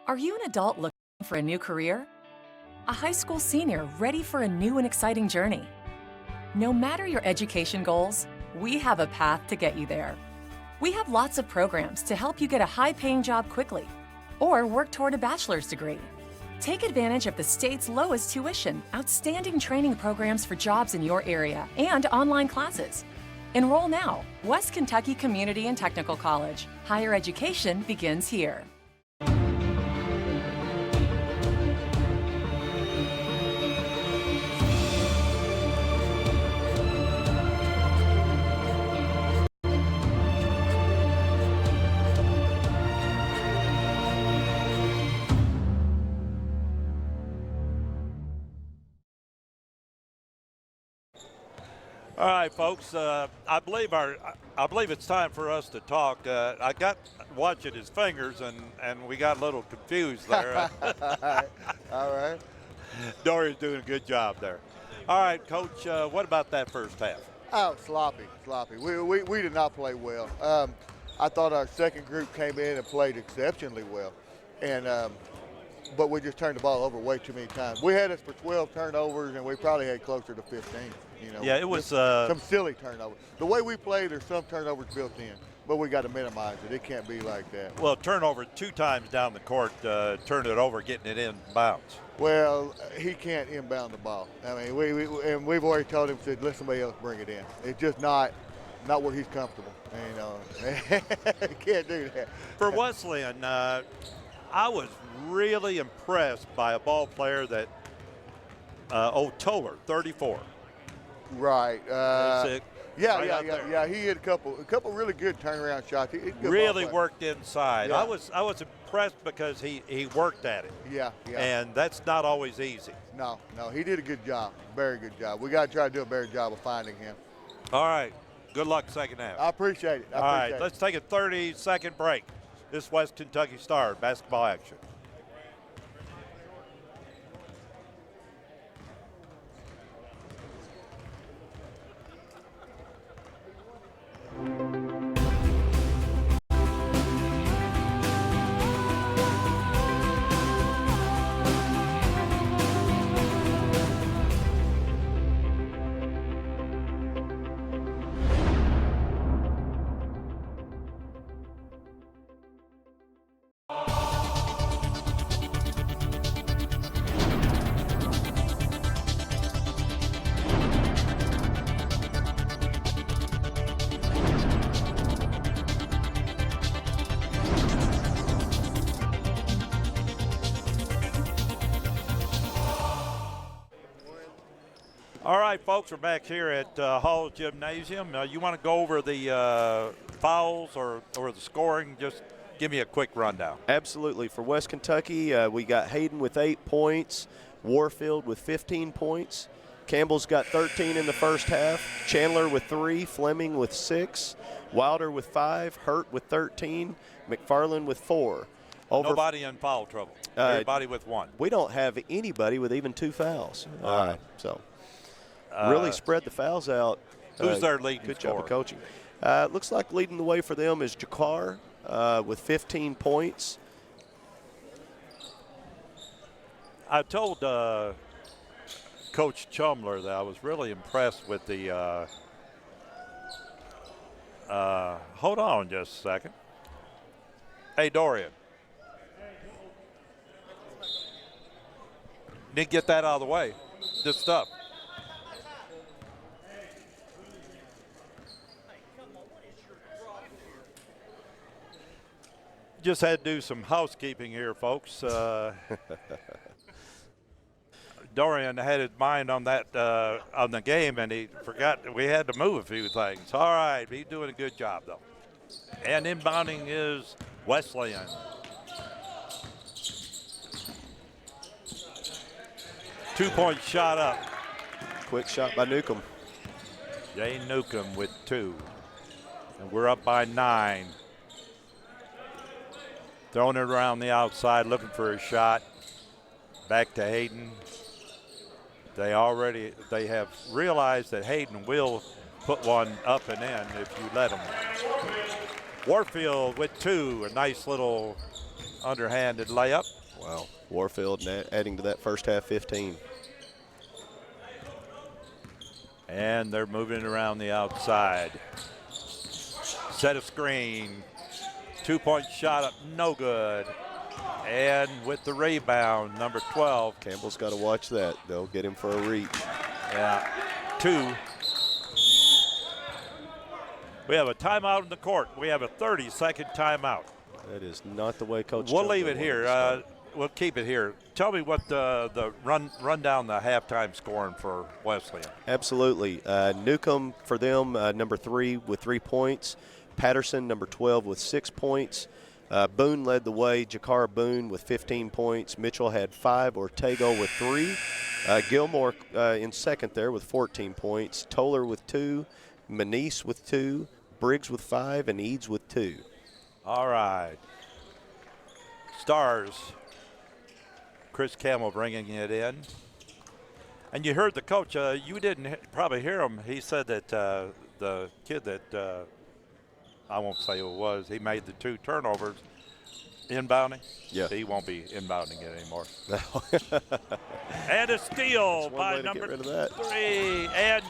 Are you an adult looking for a new career? A high school senior ready for a new and exciting journey? No matter your education goals, we have a path to get you there. We have lots of programs to help you get a high-paying job quickly or work toward a bachelor's degree. Take advantage of the state's lowest tuition, outstanding training programs for jobs in your area, and online classes. Enroll now. West Kentucky Community and Technical College. Higher education begins here. All right, folks. I believe it's time for us to talk. I got watching his fingers, and we got a little confused there. All right. Dory's doing a good job there. All right, Coach. What about that first half? Oh, sloppy. We did not play well. I thought our second group came in and played exceptionally well, and but we just turned the ball over way too many times. We had us for 12 turnovers, and we probably had closer to 15. Yeah, it was some silly turnovers. The way we play, there's some turnovers built in, but we got to minimize it. It can't be like that. Well, turnover 2 times down the court, turn it over, getting it in bounds. Well, he can't inbound the ball. I mean, we've already told him, said, let somebody else bring it in. It's just not where he's comfortable. He can't do that. For Wesleyan, I was really impressed by a ball player that Toller, 34. Right. Yeah. He hit a couple really good turnaround shots. Really worked inside. Yeah. I was impressed because he worked at it. Yeah. And that's not always easy. No, he did a good job. Very good job. We got to try to do a better job of finding him. All right. Good luck second half. I appreciate it. All right. Let's take a 30-second break. This West Kentucky Star basketball action. All right, folks, we're back here at Haws Gymnasium. You want to go over the fouls or the scoring? Just give me a quick rundown. Absolutely. For West Kentucky, we got Hayden with 8 points, Warfield with 15 points. Campbell's got 13 in the first half, Chandler with 3, Fleming with 6, Wilder with 5, Hurt with 13, McFarland with 4. Nobody in foul trouble. Everybody with one. We don't have anybody with even 2 fouls. So really spread the fouls out. Who's their leading Good scorer? job of coaching. Looks like leading the way for them is Jakar with 15 points. I told Coach Chumler that I was really impressed with the hold on just a second. Hey, Dorian. Need to get that out of the way. This stuff. Just had to do some housekeeping here, folks. Dorian had his mind on that on the game, and he forgot that we had to move a few things. All right, he's doing a good job, though. And inbounding is Wesleyan. Two-point shot up. Quick shot by Newcomb. Jay Newcomb with 2. And we're up by 9. Throwing it around the outside, looking for a shot. Back to Hayden. They have realized that Hayden will put one up and in if you let him. Warfield with 2, a nice little underhanded layup. Wow, Warfield adding to that first half 15. And they're moving around the outside. Set a screen. 2-point shot up, no good. And with the rebound, number 12. Campbell's got to watch that. They'll get him for a reach. Yeah, 2. We have a timeout in the court. We have a 30-second timeout. That is not the way Coach We'll Chumler leave it here. wants it. We'll keep it here. Tell me what the run down the halftime scoring for Wesleyan. Absolutely. Newcomb for them, number 3 with 3 points. Patterson, number 12 with 6 points. Boone led the way. Jakar Boone with 15 points. Mitchell had 5. Ortego with 3. Gilmore in second there with 14 points. Toller with 2. Manise with 2. Briggs with 5. And Eads with 2. All right. Stars. Chris Campbell bringing it in. And you heard the coach. You didn't probably hear him. He said that the kid that I won't say who it was, he made the 2 turnovers inbounding. Yeah. He won't be inbounding it anymore. And a steal by number 3. And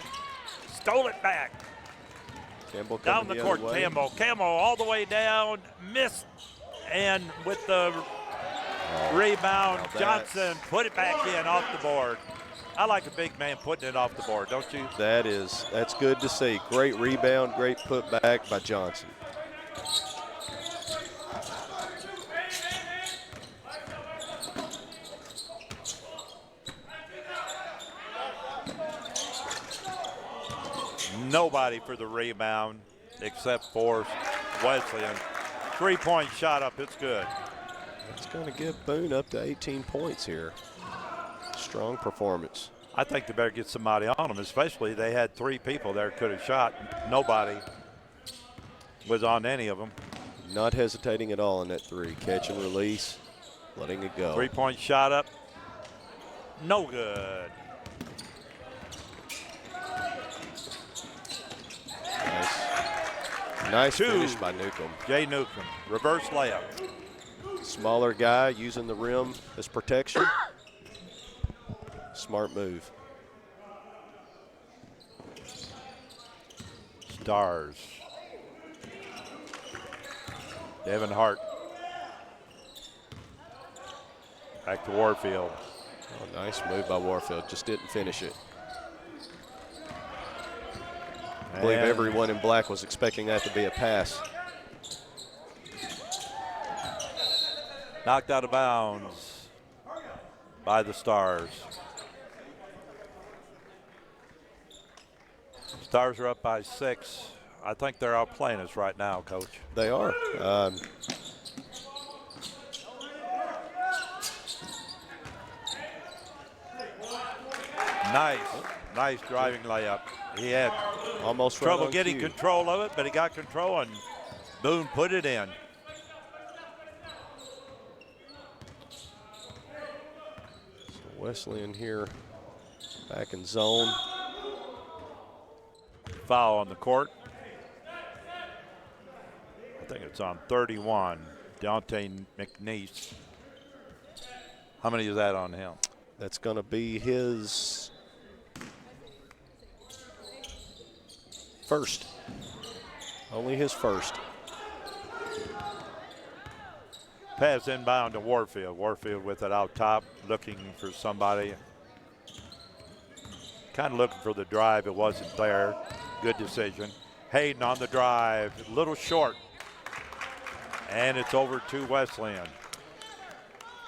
stole it back. Campbell down the court, Campbell all the way down, missed, and with the rebound, Johnson put it back in off the board. I like a big man putting it off the board, don't you? That's good to see. Great rebound, great putback by Johnson. Nobody for the rebound except for Wesleyan. 3-point shot up, it's good. That's going to get Boone up to 18 points here. Strong performance. I think they better get somebody on them, especially they had 3 people there could have shot. Nobody was on any of them. Not hesitating at all in that 3. Catch and release, letting it go. 3-point shot up, no good. Nice finish by Newcomb. Jay Newcomb, reverse layup. Smaller guy using the rim as protection. Smart move. Stars. Devin Hart. Back to Warfield. Oh, nice move by Warfield. Just didn't finish it. I believe everyone in black was expecting that to be a pass. Knocked out of bounds by the Stars. Stars are up by 6. I think they're outplaying us right now, Coach. They are. Nice driving layup. He had almost trouble getting control of it, but he got control, and Boone put it in. Wesleyan here back in zone. Foul on the court. I think it's on 31, Dante McNeese. How many is that on him? That's going to be his first. Only his first. Pass inbound to Warfield. Warfield with it out top, looking for somebody. Kind of looking for the drive. It wasn't there. Good decision. Hayden on the drive. A little short. And it's over to Wesleyan.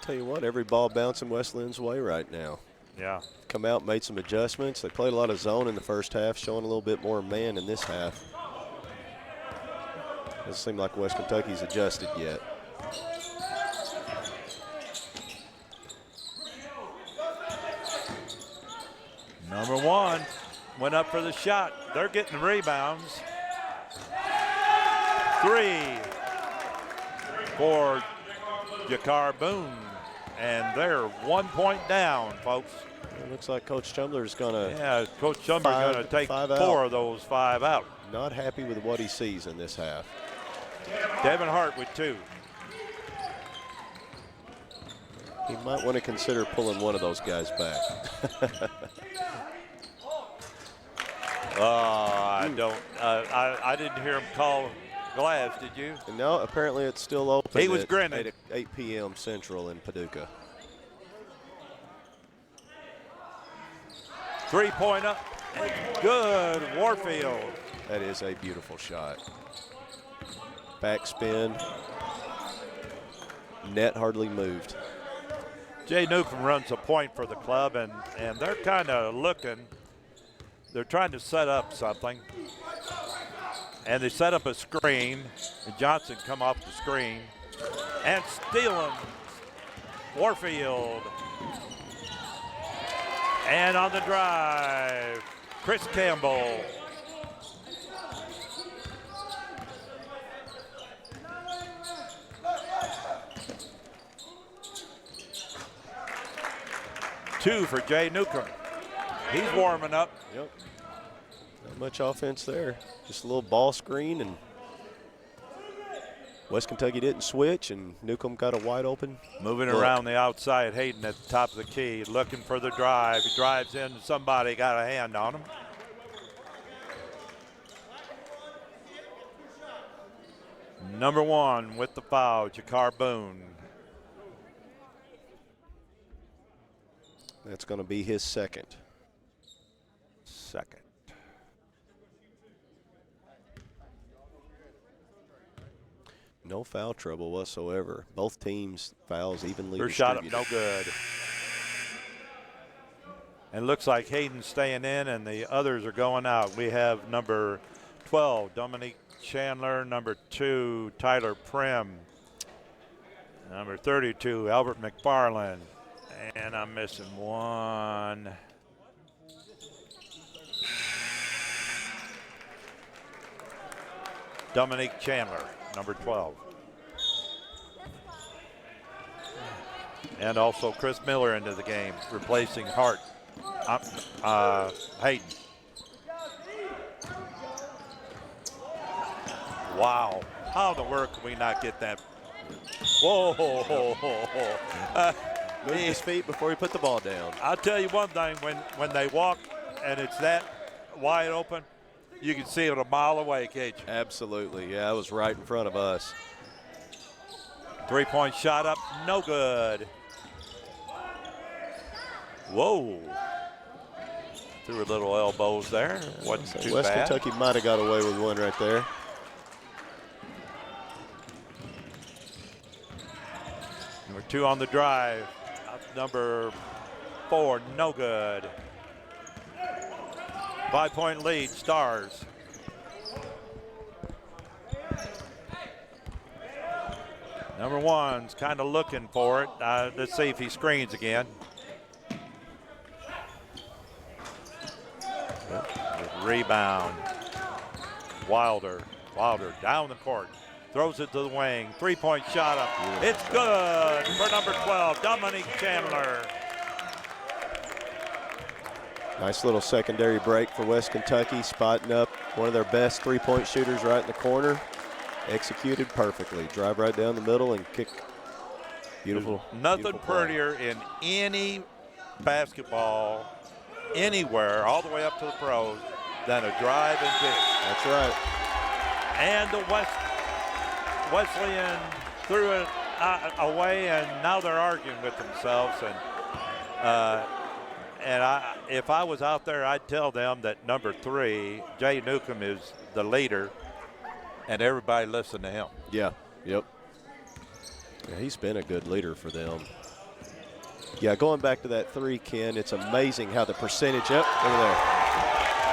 Tell you what, every ball bouncing Wesleyan's way right now. Yeah. Come out, made some adjustments. They played a lot of zone in the first half, showing a little bit more man in this half. Doesn't seem like West Kentucky's adjusted yet. Number one went up for the shot. They're getting rebounds. 3 for Jakar Boone. And they're 1 point down, folks. It looks like Coach Chumler's going to. Yeah, Coach Chumler's going to take 4 of those 5 out. Not happy with what he sees in this half. Devin Hart with 2. He might want to consider pulling one of those guys back. I don't. I didn't hear him call glass. Did you? No, apparently it's still open. He was grinning. 8 p.m. Central in Paducah. 3-pointer. Good, Warfield. That is a beautiful shot. Backspin. Net hardly moved. Jay Newcomb runs a point for the club, and they're kind of looking. They're trying to set up something. And they set up a screen. And Johnson come off the screen. And stealing Warfield. And on the drive, Chris Campbell. Two for Jay Newcomb. He's warming up. Yep. Not much offense there. Just a little ball screen, and West Kentucky didn't switch, and Newcomb got a wide open. Moving around the outside, Hayden at the top of the key, looking for the drive. He drives in, somebody got a hand on him. Number 1 with the foul, Jakar Boone. That's going to be his second. No foul trouble whatsoever. Both teams fouls evenly First shot distributed. up, no good. And looks like Hayden's staying in and the others are going out. We have number 12, Dominique Chandler, number 2, Tyler Prim, number 32, Albert McFarland, and I'm missing one. Dominique Chandler, number 12. And also Chris Miller into the game, replacing Hart. Hayden. Wow. How in the world can we not get that? Whoa. Moved his feet before he put the ball down. I'll tell you one thing, when they walk and it's that wide open, you can see it a mile away, can't you? Absolutely. Yeah, it was right in front of us. 3-point shot up, no good. Whoa. Threw a little elbows there. Wasn't too West bad. Kentucky might have got away with one right there. Number 2 on the drive. Number 4, no good. 5-point lead, Stars. Number 1's kind of looking for it. Let's see if he screens again. Rebound. Wilder down the court. Throws it to the wing. 3-point shot up. It's good for number 12, Dominique Chandler. Nice little secondary break for West Kentucky, spotting up one of their best three-point shooters right in the corner. Executed perfectly. Drive right down the middle and kick. Beautiful. Nothing beautiful play. prettier in any basketball, anywhere, all the way up to the pros, than a drive and dish. That's right. And the Wesleyan threw it away, and now they're arguing with themselves. And if I was out there, I'd tell them that number 3, Jay Newcomb, is the leader, and everybody listen to him. Yeah. Yep. Yeah, he's been a good leader for them. Yeah, going back to that 3, Ken, it's amazing how the percentage over there.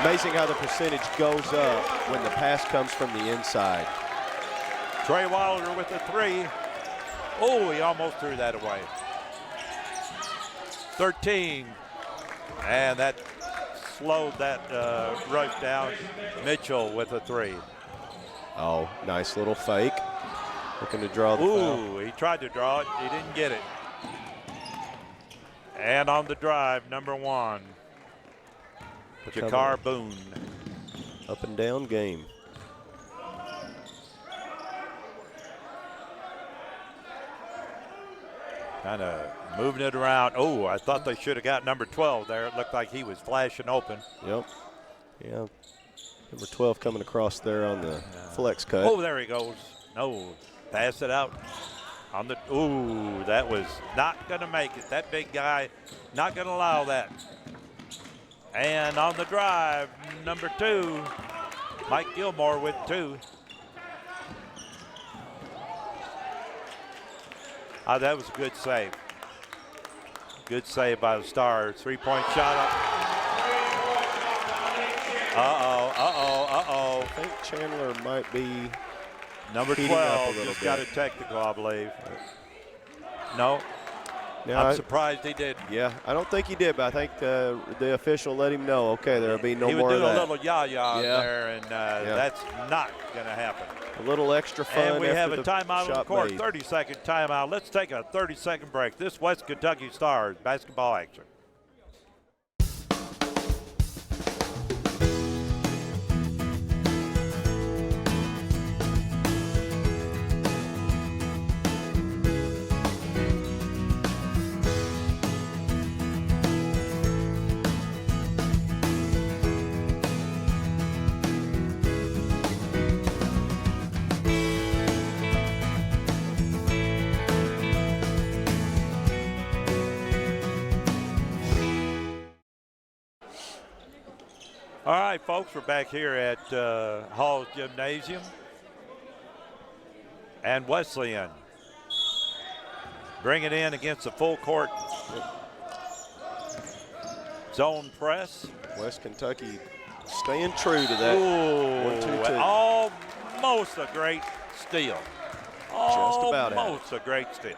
Amazing how the percentage goes up when the pass comes from the inside. Trey Wilder with the 3. Oh, he almost threw that away. 13. And that slowed that rush down. Mitchell with a 3. Oh, nice little fake. Looking to draw the foul. He tried to draw it. He didn't get it. And on the drive, number 1, Jakar Boone. Up and down game. Kind of moving it around. Oh, I thought they should have got number 12 there. It looked like he was flashing open. Yep. Yeah. Number 12 coming across there on the flex cut. Oh, there he goes. No, pass it out. On the, ooh, that was not going to make it. That big guy not going to allow that. And on the drive, number 2, Mike Gilmore with 2. Oh, that was a good save. Good save by the Stars. 3-point shot up. Uh-oh. I think Chandler might be number 12 just got a technical, I believe. No. I'm surprised he did. Yeah, I don't think he did, but I think the official let him know, okay, there'll be no more of that. He was doing a little yah-yah there, and that's not going to happen. A little extra fun. And we have a the timeout on the court, made. 30-second timeout. Let's take a 30-second break. This West Kentucky Stars basketball action. All right, folks, we're back here at Haws Gymnasium. And Wesleyan bring it in against the full court zone press. West Kentucky staying true to that. Ooh, 1-2-2. Almost a great steal. Just about almost a great steal.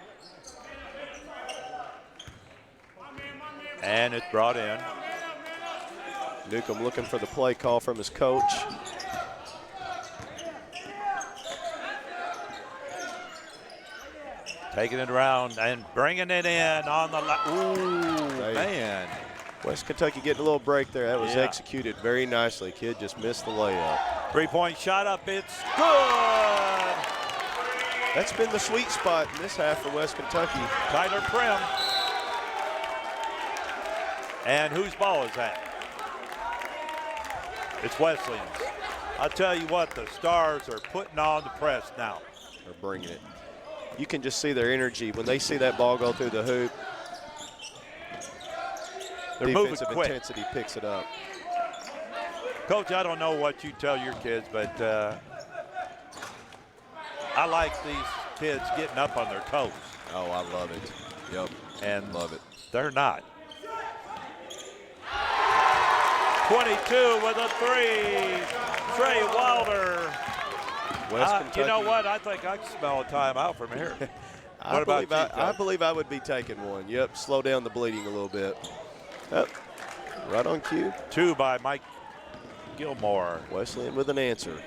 And it's brought in. Newcomb looking for the play call from his coach. Taking it around and bringing it in on the man. West Kentucky getting a little break there. That was executed very nicely. Kid just missed the layup. 3-point shot up. It's good. That's been the sweet spot in this half for West Kentucky. Tyler Prim. And whose ball is that? It's Wesleyan's. I'll tell you what, the Stars are putting on the press now. They're bringing it. You can just see their energy when they see that ball go through the hoop. They're moving defensive quick. intensity picks it up. Coach, I don't know what you tell your kids, but I like these kids getting up on their toes. Oh, I love it. Yep, and love it. They're not. 22 with a 3. Trey Wilder. West Kentucky. You know what? I think I can smell a timeout from here. I believe I would be taking one. Yep, slow down the bleeding a little bit. Yep. Right on cue. 2 by Mike Gilmore. Wesleyan with an answer.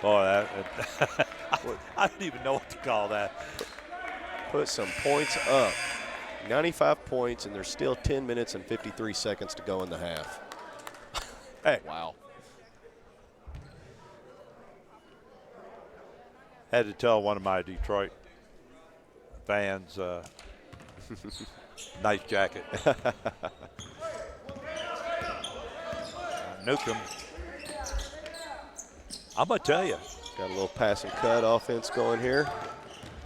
Boy, I don't even know what to call that. Put some points up. 95 points, and there's still 10 minutes and 53 seconds to go in the half. Hey. Wow. Had to tell one of my Detroit fans, nice jacket. Newcomb. I'm going to tell you. Got a little pass and cut offense going here.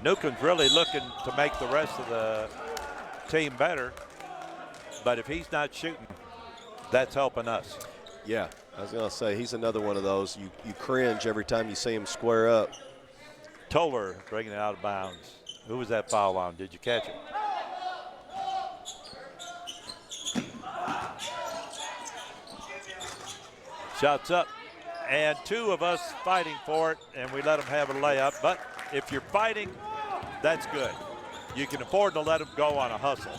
Newcomb's really looking to make the rest of the team better, but if he's not shooting, that's helping us. Yeah, I was going to say, he's another one of those. You cringe every time you see him square up. Toller bringing it out of bounds. Who was that foul on? Did you catch it? Shots up. And two of us fighting for it, and we let them have a layup. But if you're fighting, that's good. You can afford to let them go on a hustle.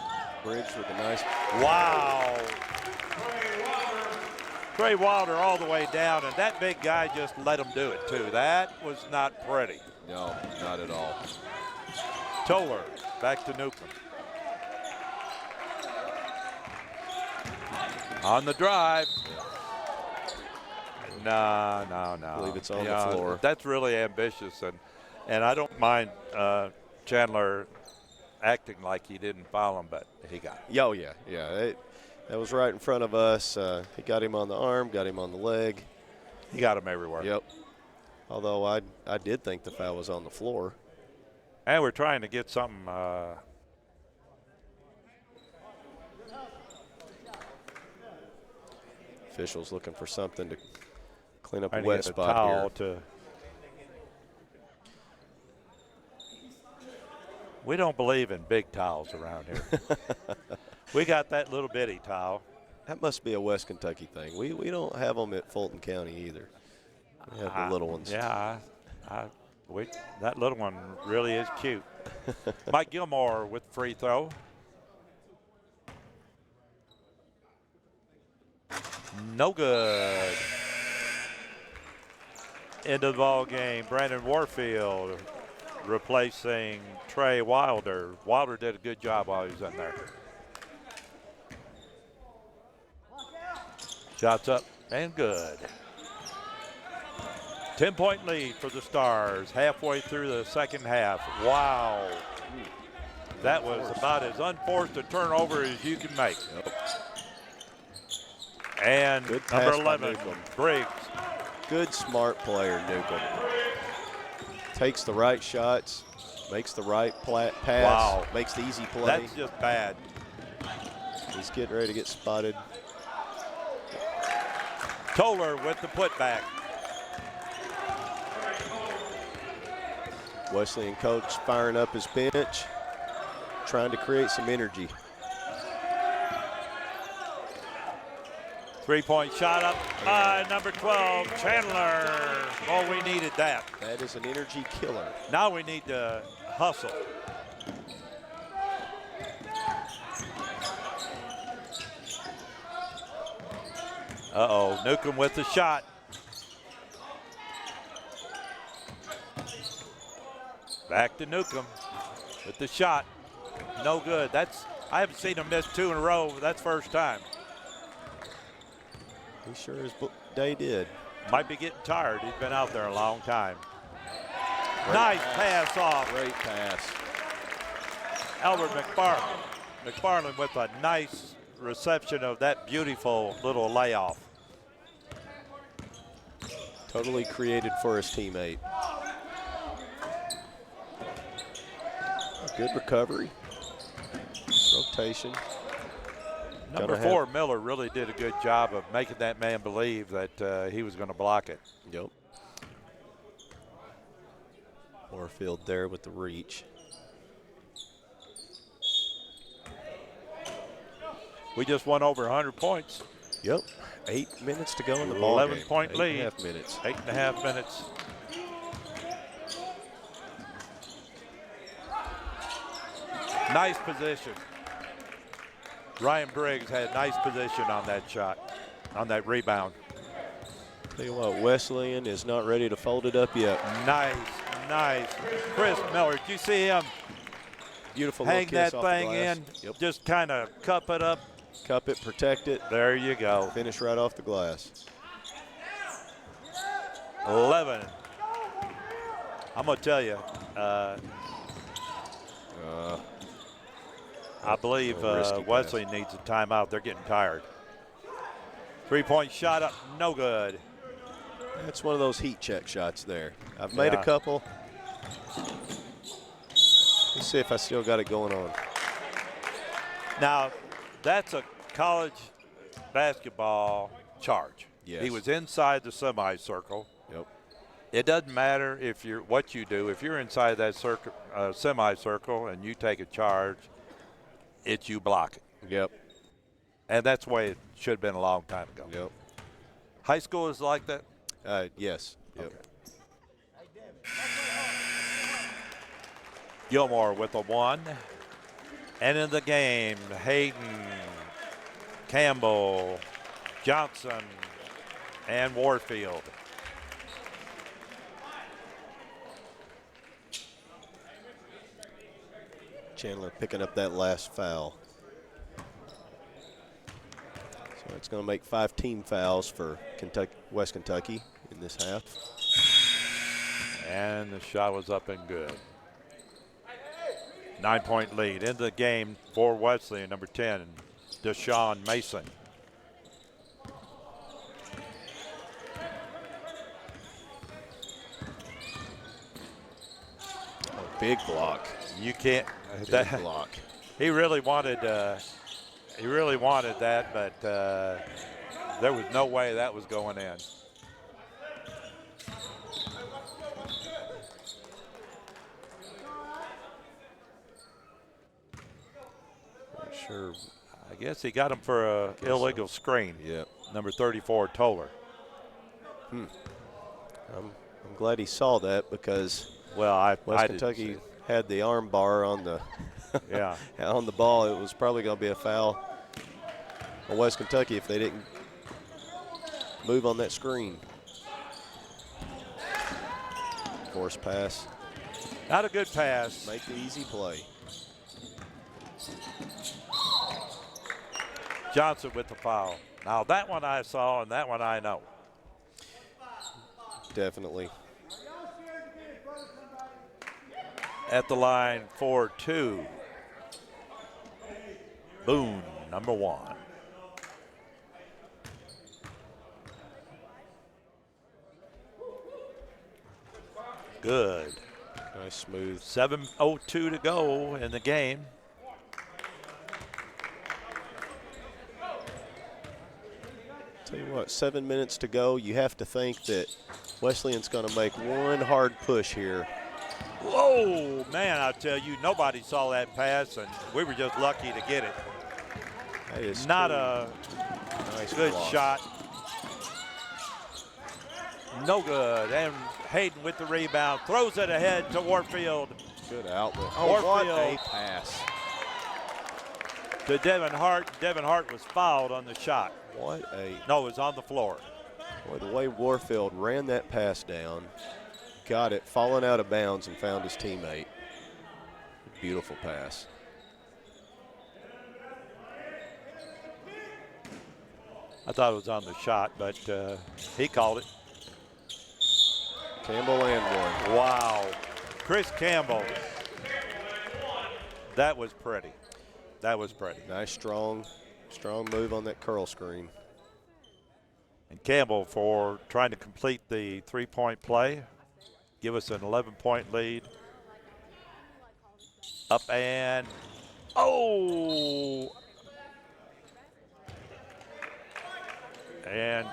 Bridge with a nice. Wow. Trey Wilder all the way down, and that big guy just let him do it, too. That was not pretty. No, not at all. Toller back to Newcomb. On the drive. No. I believe it's on the floor. That's really ambitious, and I don't mind Chandler acting like he didn't foul him, but he got it. Oh, yeah. That was right in front of us. He got him on the arm, got him on the leg. He got him everywhere. Yep. Although I did think the foul was on the floor. And we're trying to get something. Officials looking for something to clean up a trying to wet get a spot towel here. We don't believe in big towels around here. We got that little bitty towel. That must be a West Kentucky thing. We don't have them at Fulton County either. We have the little ones. Yeah, that little one really is cute. Mike Gilmore with free throw. No good. End of the ball game. Brandon Warfield replacing Trey Wilder. Wilder did a good job while he was in there. Shots up and good. 10-point lead for the Stars halfway through the second half. Wow. That was about as unforced a turnover as you can make. And number 11, Briggs. Good, smart player, Newcomb. Takes the right shots, makes the right pass, makes the easy play. That's just bad. He's getting ready to get spotted. Toller with the putback. Wesleyan coach firing up his bench, trying to create some energy. Three-point shot up by number 12, Chandler. Oh, we needed that. That is an energy killer. Now we need to hustle. Uh-oh, Newcomb with the shot. Back to Newcomb with the shot. No good. I haven't seen him miss two in a row. That's first time. He sure as day did. Might be getting tired. He's been out there a long time. Nice pass off. Great pass. Albert McFarland with a nice reception of that beautiful little layoff. Totally created for his teammate. Good recovery. Rotation. Number 4, Miller, really did a good job of making that man believe that he was going to block it. Yep. Warfield there with the reach. We just won over 100 points. Yep. 8 minutes to go in the ball 11-point lead. 8.5 minutes. 8.5 minutes. Nice position. Ryan Briggs had nice position on that shot, on that rebound. Tell you what, Wesleyan is not ready to fold it up yet. Nice. Chris Miller, did you see him Beautiful hang little kiss that off the thing glass. in, Yep. just kind of cup it up. Cup it, protect it. There you go. Finish right off the glass. 11. I'm going to tell you, I believe risky Wesleyan needs a timeout. They're getting tired. 3-point shot up, no good. That's one of those heat check shots there. I've made Yeah. a couple. Let's see if I still got it going on. Now, that's a college basketball charge. Yes. He was inside the semicircle. Yep. It doesn't matter if you're what you do. If you're inside that semicircle and you take a charge, it's you block it. Yep. And that's the way it should have been a long time ago. Yep. High school is like that? Yes. Yep. Okay. Gilmore with a 1. And in the game, Hayden, Campbell, Johnson, and Warfield. Chandler picking up that last foul. So it's going to make 5 team fouls for West Kentucky in this half. And the shot was up and good. 9-point lead. Into the game for Wesleyan, number 10, Deshaun Mason. Big block. You can't. Big block. He really wanted. He really wanted that, but there was no way that was going in. Not sure. I guess he got him for an illegal screen. Yep. Number 34, Toller. I'm glad he saw that because Well, West I Kentucky had the arm bar on the yeah. on the ball. It was probably going to be a foul on West Kentucky if they didn't move on that screen. Force pass. Not a good pass. Make the easy play. Johnson with the foul. Now that one I saw and that one I know. Definitely. At the line for 2. Boone, number 1. Good. Nice smooth. 7:02 to go in the game. Tell you what, 7 minutes to go. You have to think that Wesleyan's going to make one hard push here. Whoa, man, I tell you, nobody saw that pass, and we were just lucky to get it. That is Not true. a Nice good block. shot. No good. And Hayden with the rebound. Throws it ahead to Warfield. Good outlet. Oh, what a Warfield pass. to Devin Hart. Devin Hart was fouled on the shot. What a, No, it was on the floor. boy, the way Warfield ran that pass down, got it, falling out of bounds and found his teammate. Beautiful pass. I thought it was on the shot, but he called it. Campbell and one. Wow. Chris Campbell. That was pretty. That was pretty. Nice, strong move on that curl screen. And Campbell for trying to complete the three-point play. Give us an 11-point lead. Up and, oh! And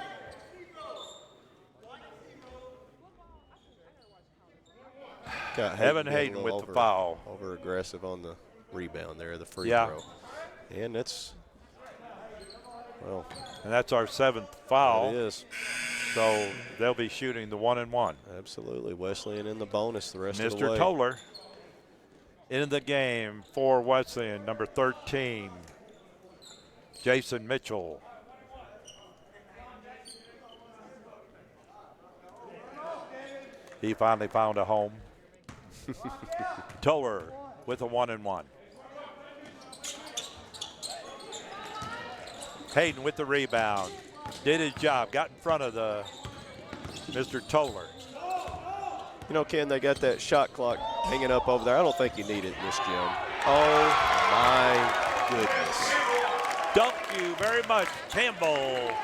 Got Evan being a Hayden little with the foul. Over aggressive on the rebound there, the free Yeah. throw. And that's, well, and that's our 7th foul. it is. So they'll be shooting the 1-and-1. Absolutely. Wesleyan in the bonus the rest of the Mr. way. Toller in the game for Wesleyan, number 13, Jason Mitchell. He finally found a home. Toller with a 1-and-1. Hayden with the rebound. Did his job. Got in front of the Mr. Toller. You know, Ken, they got that shot clock hanging up over there. I don't think you need it in this gym. Oh, my goodness. Thank you very much, Campbell.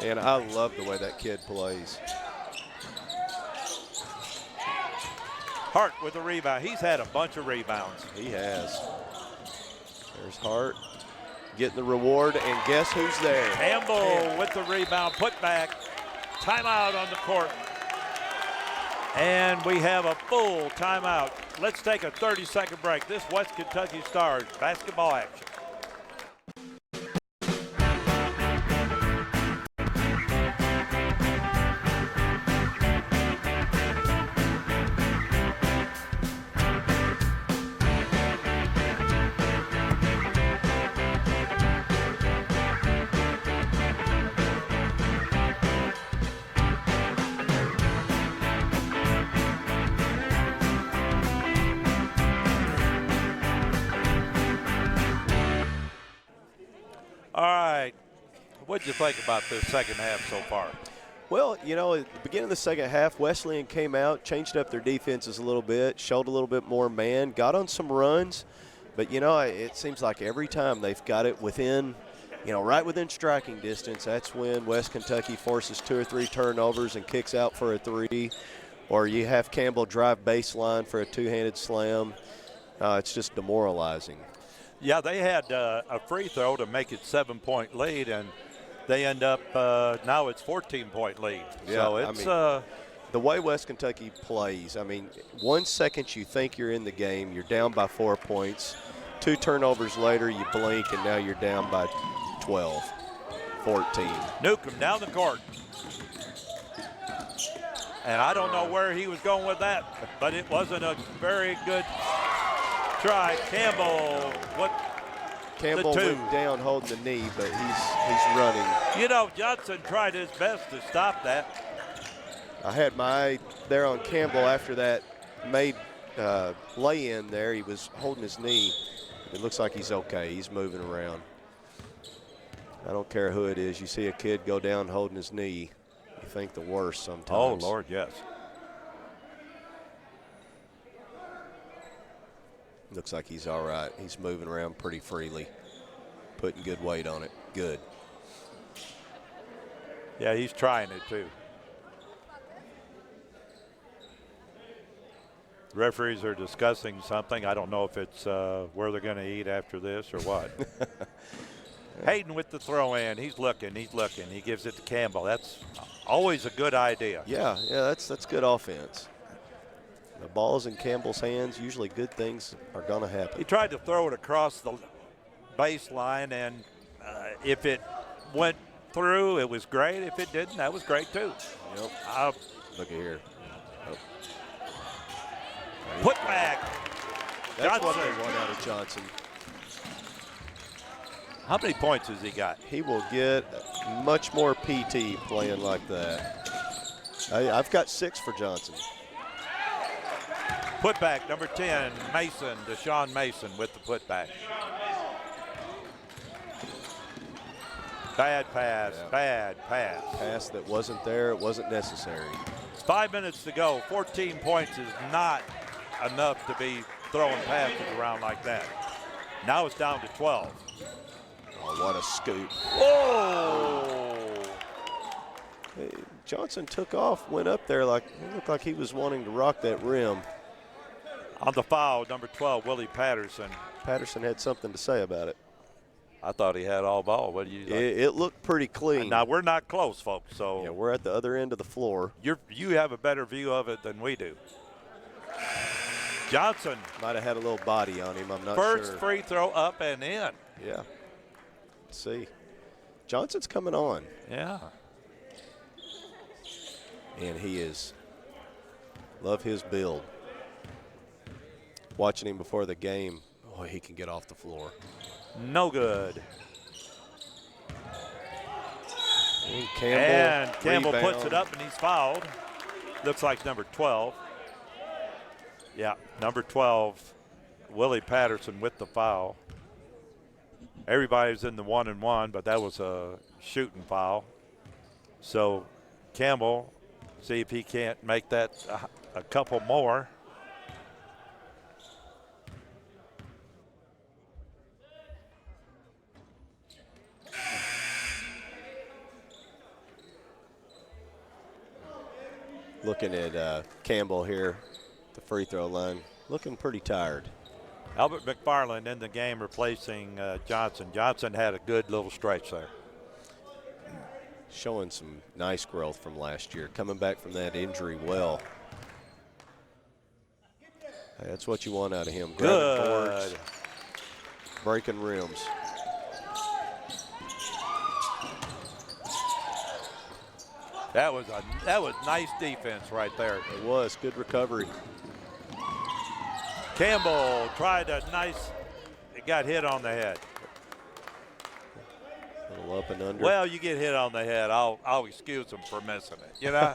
And I love the way that kid plays. Hart with the rebound. He's had a bunch of rebounds. He has. There's Hart getting the reward, and guess who's there? Campbell with the rebound, put back. Timeout on the court. And we have a full timeout. Let's take a 30-second break. This West Kentucky Stars basketball action. All right, what did you think about this second half so far? Well, you know, at the beginning of the second half, Wesleyan came out, changed up their defenses a little bit, showed a little bit more man, got on some runs. But, you know, it seems like every time they've got it within, you know, right within striking distance, that's when West Kentucky forces 2 or 3 turnovers and kicks out for a 3. Or you have Campbell drive baseline for a 2-handed slam. It's just demoralizing. Yeah, they had a free throw to make it 7-point lead, and they end up now it's 14-point lead. Yeah, so it's the way West Kentucky plays. I mean, 1 second you think you're in the game, you're down by 4 points. 2 turnovers later, you blink, and now you're down by 12, 14. Newcomb down the court. And I don't know where he was going with that, but it wasn't a very good try. Campbell, Campbell went down holding the knee, but he's running. You know, Johnson tried his best to stop that. I had my eye there on Campbell after that made lay-in there. He was holding his knee. It looks like he's okay. He's moving around. I don't care who it is. You see a kid go down holding his knee, you think the worst sometimes. Oh, Lord, yes. Looks like he's all right. He's moving around pretty freely, putting good weight on it. Good. Yeah, he's trying it too. Referees are discussing something. I don't know if it's where they're going to eat after this or what. Hayden with the throw in. He's looking. He gives it to Campbell. That's always a good idea. Yeah, that's good offense. The ball's in Campbell's hands. Usually good things are going to happen. He tried to throw it across the baseline, and if it went through, it was great. If it didn't, that was great too. Yep. Look at here. Oh. Put back. That's Johnson. what they want out of Johnson. How many points has he got? He will get much more PT playing like that. I've got 6 for Johnson. Putback, number 10, Mason, Deshaun Mason with the putback. Bad pass, Yeah. bad pass. Pass that wasn't there, it wasn't necessary. It's 5 minutes to go. 14 points is not enough to be throwing passes around like that. Now it's down to 12. Oh, what a scoop. Whoa! Hey, Johnson took off, went up there like, it looked like he was wanting to rock that rim. On the foul, number 12, Willie Patterson. Patterson had something to say about it. I thought he had all ball. What do you think? It looked pretty clean. Now, we're not close, folks, so Yeah, we're at the other end of the floor. you have a better view of it than we do. Johnson. Might have had a little body on him, I'm not sure. First free throw up and in. Yeah. Let's see. Johnson's coming on. Yeah. And he is. Love his build. Watching him before the game, oh, he can get off the floor. No good. And Campbell rebound. puts it up and he's fouled. Looks like number 12. Yeah, number 12, Willie Patterson with the foul. Everybody's in the 1-and-1, but that was a shooting foul. So Campbell, see if he can't make that a couple more. Looking at Campbell here, the free throw line, looking pretty tired. Albert McFarland in the game replacing Johnson. Johnson had a good little stretch there. Showing some nice growth from last year, coming back from that injury well. Hey, that's what you want out of him. Grabbing boards, breaking rims. That was nice defense right there. It was good recovery. Campbell tried a nice. It got hit on the head. A little up and under. Well, you get hit on the head, I'll excuse him for missing it. You know.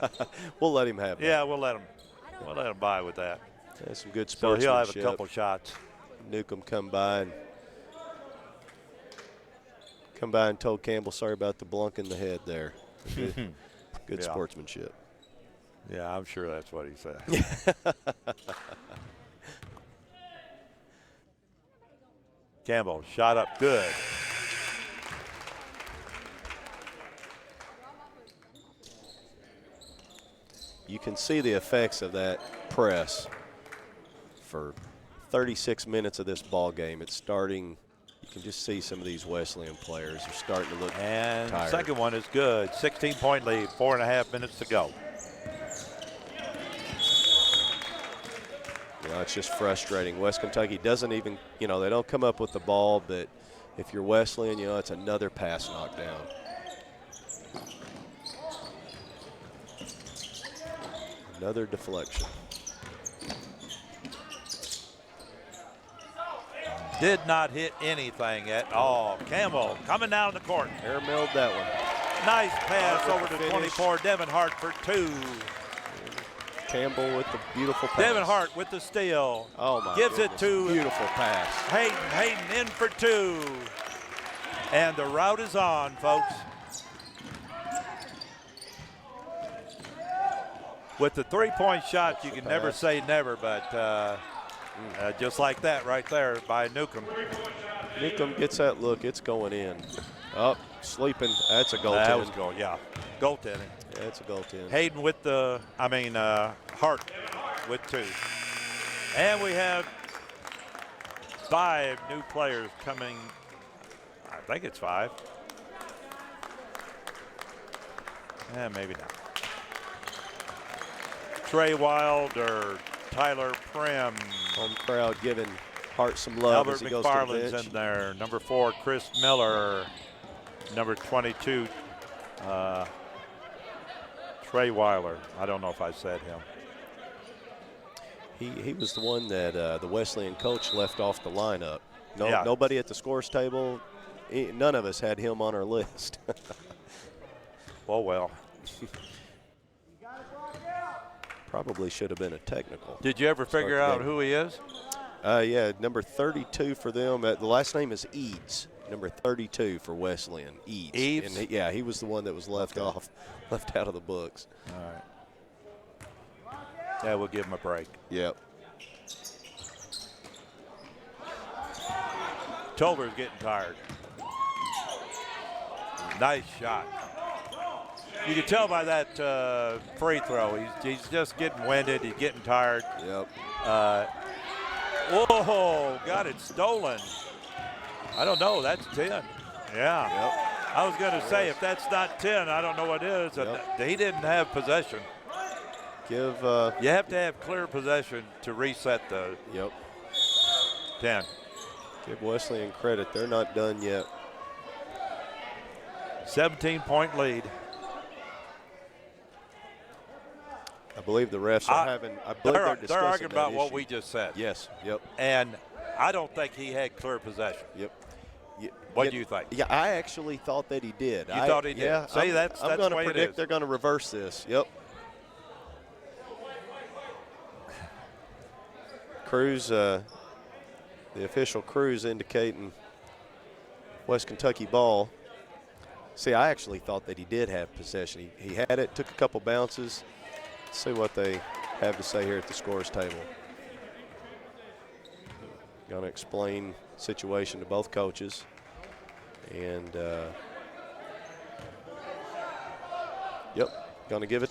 We'll let him have that. Yeah, we'll let him by with that. Yeah, some good So sportsmanship. he'll have a couple shots. Newcomb come by and told Campbell, sorry about the blunk in the head there. Good Yeah. sportsmanship. Yeah, I'm sure that's what he said. Campbell shot up good. You can see the effects of that press for 36 minutes of this ball game. It's starting. You can just see some of these Wesleyan players are starting to look And the tired. second one is good. 16-point lead, 4.5 minutes to go. You know, it's just frustrating. West Kentucky doesn't even, they don't come up with the ball, but if you're Wesleyan, it's another pass knockdown. Another deflection. Did not hit anything at all. Campbell coming down the court. Air milled that one. Nice pass over to Finish. 24. Devin Hart for 2. Campbell with the beautiful pass. Devin Hart with the steal. Oh, my Gives goodness. it to Beautiful pass. Hayden in for 2. And the route is on, folks. With the three-point shot, you can never say never, but just like that right there by Newcomb. Newcomb gets that look. It's going in. Up, sleeping. That's a goaltending. That was goal, yeah. Goaltending. Yeah, it's a goaltending. Hayden with Hart with 2. And we have 5 new players coming. I think it's 5. Maybe not. Trey Wilder, Tyler Prim. Home crowd giving Hart some love Albert as he goes to the McFarland's bench. in there. Number 4, Chris Miller. Number 22, Trey Wilder. I don't know if I said him. He was the one that the Wesleyan coach left off the lineup. Yeah. Nobody at the scores table. None of us had him on our list. Well. Probably should have been a technical. Did you ever figure out who he is? Yeah, number 32 for them. The last name is Eads. Number 32 for Wesleyan, Eads. Eads? And he was the one that was left out of the books. All right. Yeah, we'll give him a break. Yep. Tolber's getting tired. Nice shot. You can tell by that free throw. He's just getting winded. He's getting tired. Yep. Whoa, got it stolen. I don't know. That's 10. Yeah. Yep. I was going to say, if that's not 10, I don't know what is. Yep. He didn't have possession. You have to have clear possession to reset the 10. Give Wesleyan credit. They're not done yet. 17-point lead. I believe the refs are having. I believe they're discussing They're arguing about that what issue. we just said. Yes. Yep. And I don't think he had clear possession. Yep. What do you think? Yeah, I actually thought that he did. You thought he did? Yeah. See, that's I'm the going to way it predict is. they're going to reverse this. Yep. Cruz, the official Cruz indicating West Kentucky ball. See, I actually thought that he did have possession. He had it, took a couple bounces. Let's see what they have to say here at the scores table. Going to explain the situation to both coaches. And, yep, going to give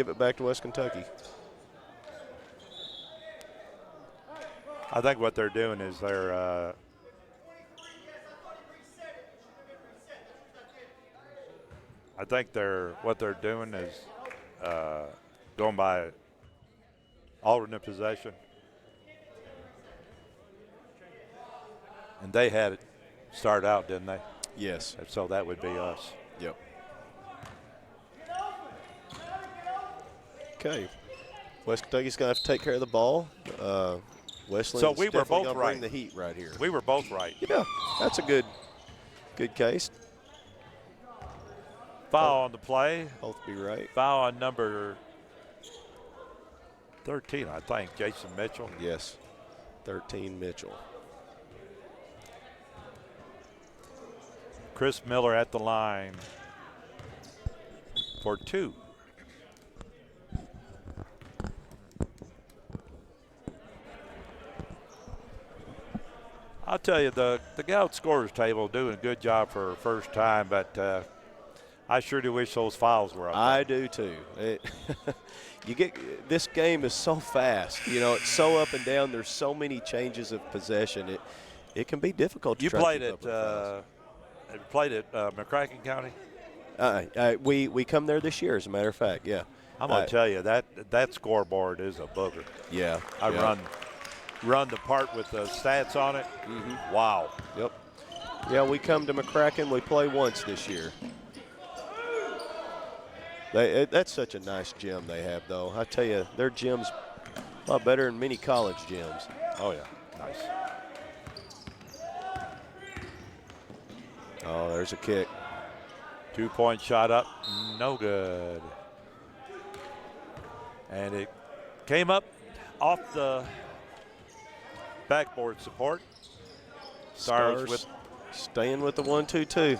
it back to West Kentucky. I think what they're doing is they're what they're doing is going by alternate possession. And they had it start out, didn't they? Yes. And so that would be us. Yep. Okay. West Kentucky's going to have to take care of the ball. Wesleyan. So we were both right. Bring the heat right here. We were both right. Yeah, that's a good case. Foul on the play. Both be right. Foul on number 13, I think, Jason Mitchell. Yes, 13 Mitchell. Chris Miller at the line for 2. I'll tell you, the Gout scorers table doing a good job for first time, but I sure do wish those fouls were up there. I do too. This game is so fast. You know, it's so up and down. There's so many changes of possession. It can be difficult to You try played to keep at McCracken County? We come there this year, as a matter of fact. Yeah. I'm gonna tell you that scoreboard is a booger. Yeah. I run the part with the stats on it. Mm-hmm. Wow. Yep. Yeah, we come to McCracken. We play once this year. That's such a nice gym they have, though. I tell you, their gym's a lot better than many college gyms. Oh, yeah. Nice. Oh, there's a kick. 2-point shot up. No good. And it came up off the backboard support. Stars with staying with the 1-2-2.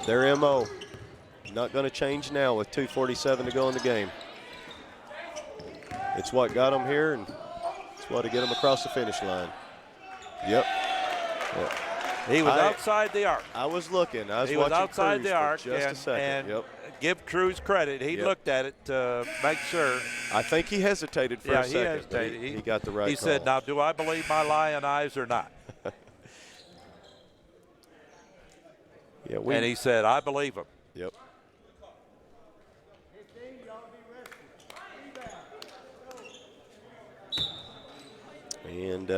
Their MO. Not going to change now with 2:47 to go in the game. It's what got them here, and it's what to get them across the finish line. Yep. He was outside the arc. I was looking. He was outside the arc. Just a second. And yep. Give Cruz credit. He looked at it to make sure. I think he hesitated for a second. Yeah, he hesitated. He got the right He call. said, now, do I believe my lying eyes or not? Yeah, and he said, I believe him. Yep. And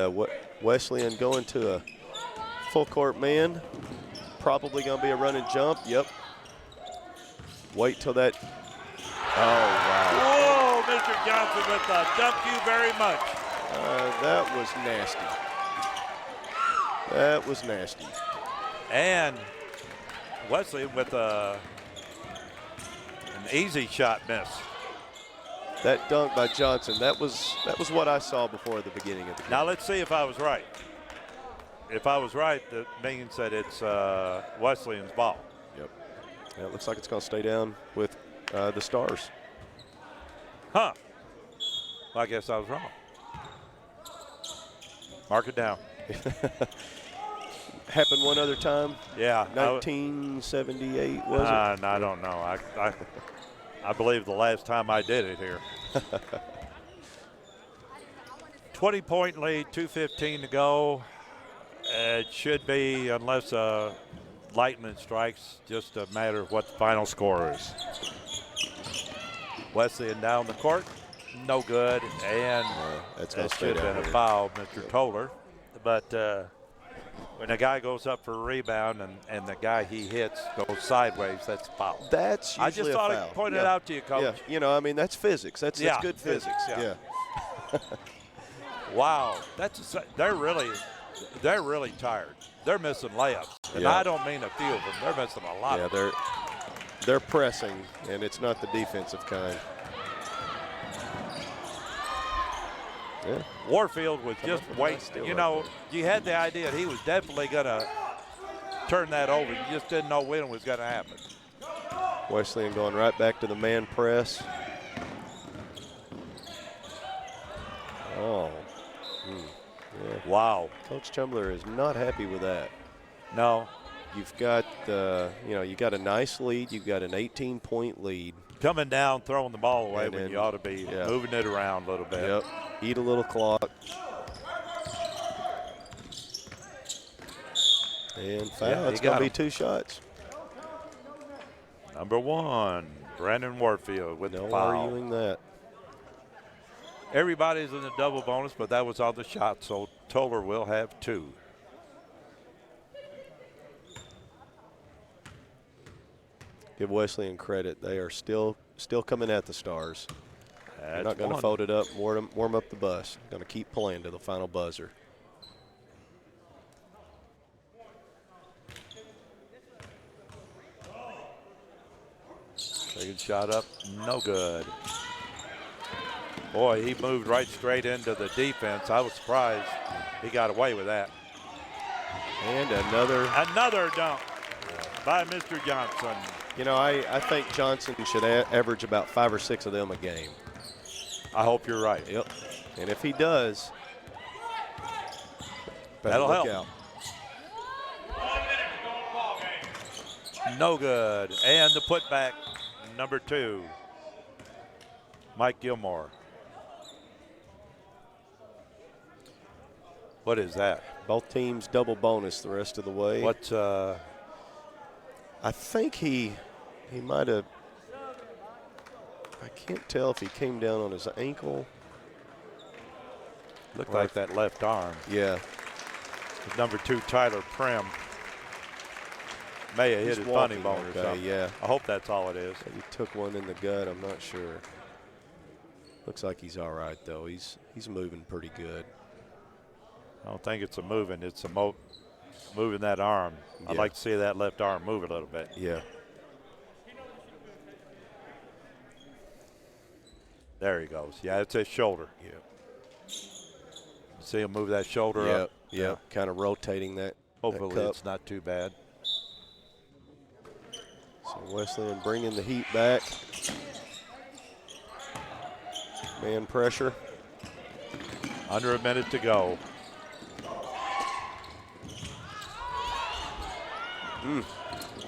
Wesleyan going to a full court man. Probably going to be a run and jump. Yep. Wait till that. Oh, wow. Whoa, Mr. Johnson with the thank you very much. That was nasty. That was nasty. And Wesleyan with an easy shot miss. That dunk by Johnson, that was what I saw before the beginning of the game. Now let's see if I was right. If I was right, that means that it's Wesleyan's ball. Yep. Yeah, it looks like it's going to stay down with the Stars. Huh. Well, I guess I was wrong. Mark it down. Happened one other time. Yeah. 1978 was it? I don't know. I believe the last time I did it here. 20-point lead, 2:15 to go. It should be, unless lightning strikes, just a matter of what the final score is. Wesleyan down the court, no good, and that should have been a foul, Mr. Toller. But when a guy goes up for a rebound and the guy he hits goes sideways, that's a foul. That's usually I just thought I'd point it out to you, Coach. Yeah, you know, I mean, that's physics. That's good physics. Yeah. Wow, they're really tired. They're missing layups, and I don't mean a few of them. They're missing a lot. Yeah, they're pressing, and it's not the defensive kind. Yeah. Warfield was just waiting. You know, you had the idea he was definitely going to turn that over. You just didn't know when it was going to happen. Wesleyan going right back to the man press. Oh. Yeah. Wow. Coach Tumbler is not happy with that. No. You've got, you got a nice lead. You've got an 18-point lead. Coming down, throwing the ball away And when then, you ought to be moving it around a little bit. Yep. Eat a little clock. And foul. It's going to be 2 shots. Number 1, Brandon Warfield with the No foul. arguing that. Everybody's in the double bonus, but that was on the shot, so Toller will have 2. Give Wesleyan credit. They are still coming at the Stars. They're not going to one. fold it up, warm up the bus. Going to keep playing to the final buzzer. Second shot up, no good. Boy, he moved right straight into the defense. I was surprised he got away with that. And another dunk by Mr. Johnson. You know, I think Johnson should average about 5 or 6 of them a game. I hope you're right. Yep. And if he does, that'll look help. out. No good. And the putback, number 2, Mike Gilmore. What is that? Both teams double bonus the rest of the way. What's I think he might have. I can't tell if he came down on his ankle. looked like that left arm. Yeah. Number 2, Tyler Prim. May have hit his funny bone or something. Yeah. I hope that's all it is. He took one in the gut. I'm not sure. Looks like he's all right though. He's moving pretty good. I don't think it's a moving. It's a moving that arm. I'd like to see that left arm move a little bit. Yeah. There he goes. Yeah, it's his shoulder. Yeah. See him move that shoulder up? Yep. Kind of rotating that. Hopefully that cup. it's not too bad. So Wesleyan bringing the heat back. Man pressure. Under a minute to go.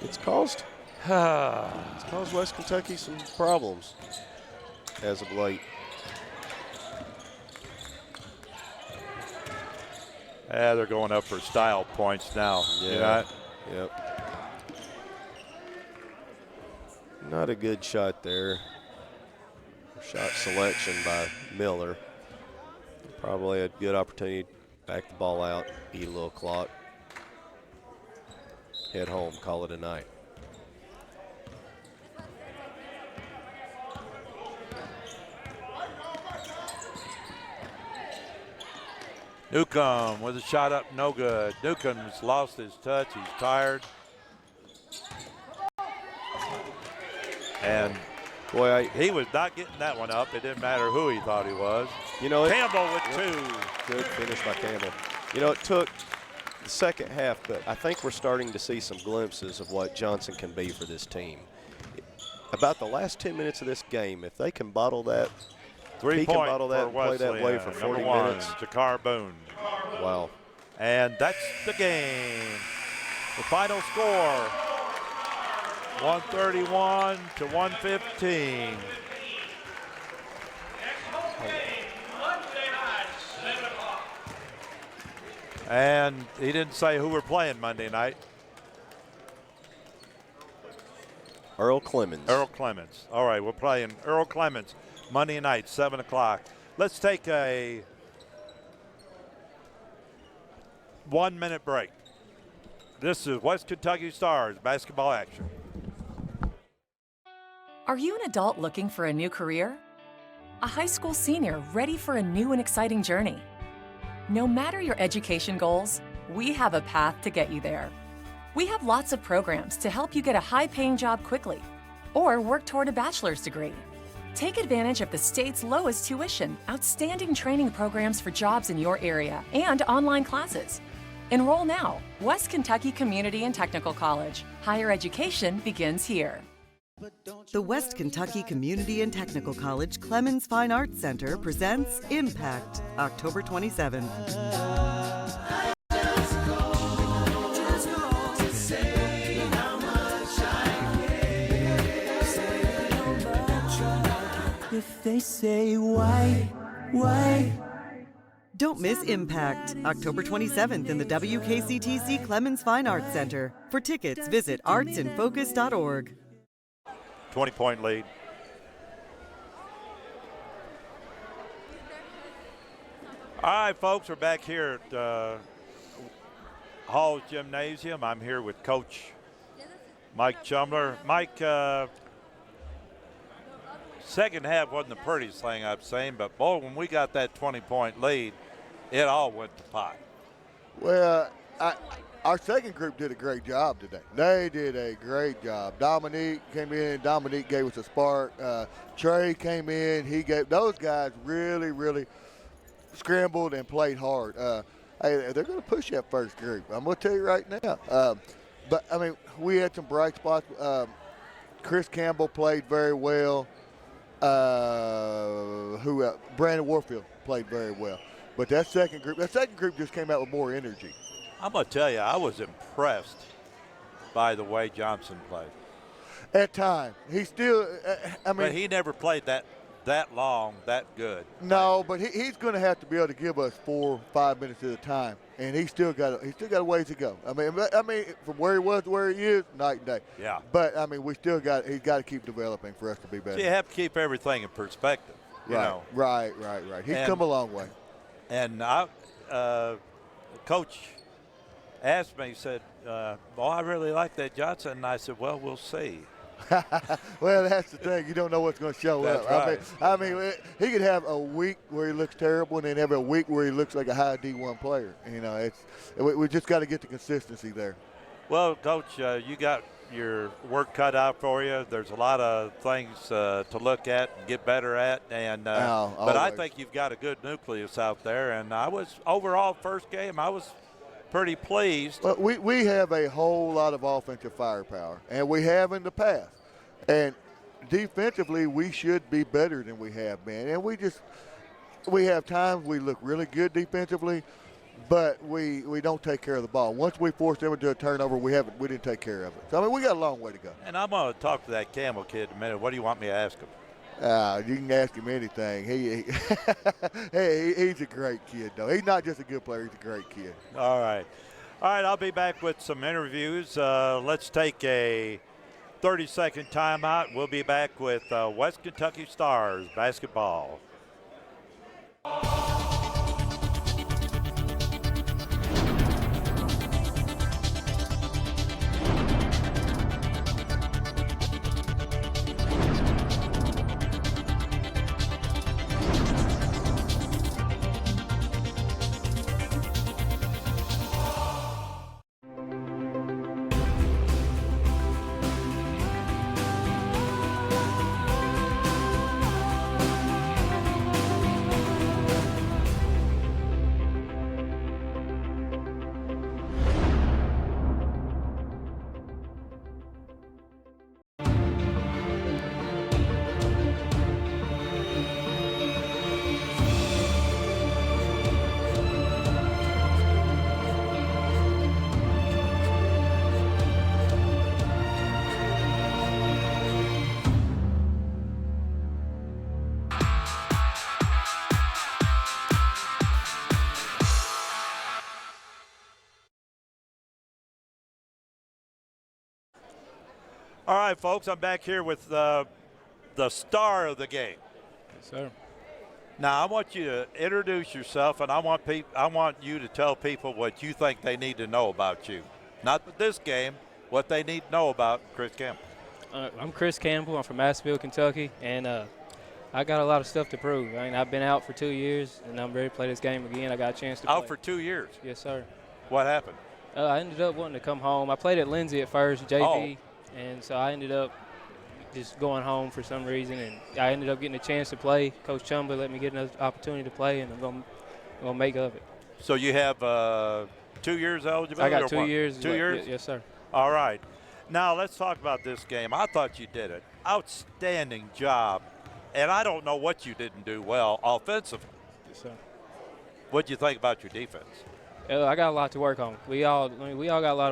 It's caused West Kentucky some problems as of late. Yeah, they're going up for style points now. Yeah. Yep. Not a good shot there. Shot selection by Miller. Probably a good opportunity to back the ball out, eat a little clock. Head home, call it a night. Newcomb with a shot up, no good. Newcomb's lost his touch. He's tired. And boy, he was not getting that one up. It didn't matter who he thought he was. You know, Campbell with 2. Good finish by Campbell. You know, it took the second half, but I think we're starting to see some glimpses of what Johnson can be for this team. About the last 10 minutes of this game, if they can bottle that, 3 can point bottle that for and play that way for Wesleyan. 40 Number 1, minutes. Jakar Boone. Wow. And that's the game. The final score, 131 to 115. And he didn't say who we're playing Monday night. Earl Clemens. Earl Clemens. All right, we're playing Earl Clemens Monday night, 7 o'clock. Let's take a 1-minute break. This is West Kentucky Stars basketball action. Are you an adult looking for a new career? A high school senior ready for a new and exciting journey? No matter your education goals, we have a path to get you there. We have lots of programs to help you get a high-paying job quickly or work toward a bachelor's degree. Take advantage of the state's lowest tuition, outstanding training programs for jobs in your area, and online classes. Enroll now. West Kentucky Community and Technical College. Higher education begins here. The West Kentucky Community and Technical College Clemens Fine Arts Center presents Impact, October 27th. If they say why? Don't miss Impact, October 27th in the WKCTC Clemens Fine Arts Center. For tickets, visit artsinfocus.org. 20-point lead. All right, folks, we're back here at Haws Gymnasium. I'm here with Coach Mike Chumler. Mike, second half wasn't the prettiest thing I've seen, but boy, when we got that 20-point lead, it all went to pot. Well, our second group did a great job today. They did a great job. Dominique came in. Dominique gave us a spark. Trey came in. He gave those guys really scrambled and played hard. Hey, they're going to push that first group. I'm going to tell you right now. But I mean, we had some bright spots. Chris Campbell played very well. Brandon Warfield played very well. But that second group just came out with more energy. I'm going to tell you, I was impressed by the way Johnson played. At times. He still, but he never played that long, that good. No, but he's going to have to be able to give us 4 or 5 minutes at a time, and he's still got a ways to go. I mean, from where he was to where he is, night and day. Yeah. But I mean, he's got to keep developing for us to be better. So you have to keep everything in perspective. You know. Right. He's come a long way. And Coach asked me, he said, "Well, I really like that Johnson," and I said, "Well, we'll see." Well, that's the thing. You don't know what's going to show that's up. Right. I mean, he could have a week where he looks terrible, and then have a week where he looks like a high D1 player. You know, we just got to get the consistency there. Well, Coach, you got your work cut out for you. There's a lot of things to look at and get better at, and but I think you've got a good nucleus out there. And I was overall first game, I was pretty pleased. Well, we have a whole lot of offensive firepower, and we have in the past. And defensively, we should be better than we have been. And we have times we look really good defensively, but we don't take care of the ball. Once we force them into a turnover, we didn't take care of it. So I mean, we got a long way to go. And I'm going to talk to that Campbell kid in a minute. What do you want me to ask him? You can ask him anything. He's a great kid, though. He's not just a good player; he's a great kid. All right. I'll be back with some interviews. Let's take a 30-second timeout. We'll be back with West Kentucky Stars basketball. All right, folks, I'm back here with the star of the game. Yes, sir. Now, I want you to introduce yourself, and I want you to tell people what you think they need to know about you. Not with this game, what they need to know about Chris Campbell. I'm Chris Campbell. I'm from Massville, Kentucky, and I got a lot of stuff to prove. I mean, I've been out for 2 years, and I'm ready to play this game again. I got a chance to play. Out for 2 years? Yes, sir. What happened? I ended up wanting to come home. I played at Lindsay at first, JV, and so I ended up just going home for some reason, and I ended up getting a chance to play. Coach Chumba let me get another opportunity to play, and I'm going to make of it. So you have 2 years eligibility? I got or 2 what? years. 2 years? Yes, sir. All right. Now let's talk about this game. I thought you did an outstanding job, and I don't know what you didn't do well offensively. Yes, sir. What do you think about your defense? I got a lot to work on. We all got a lot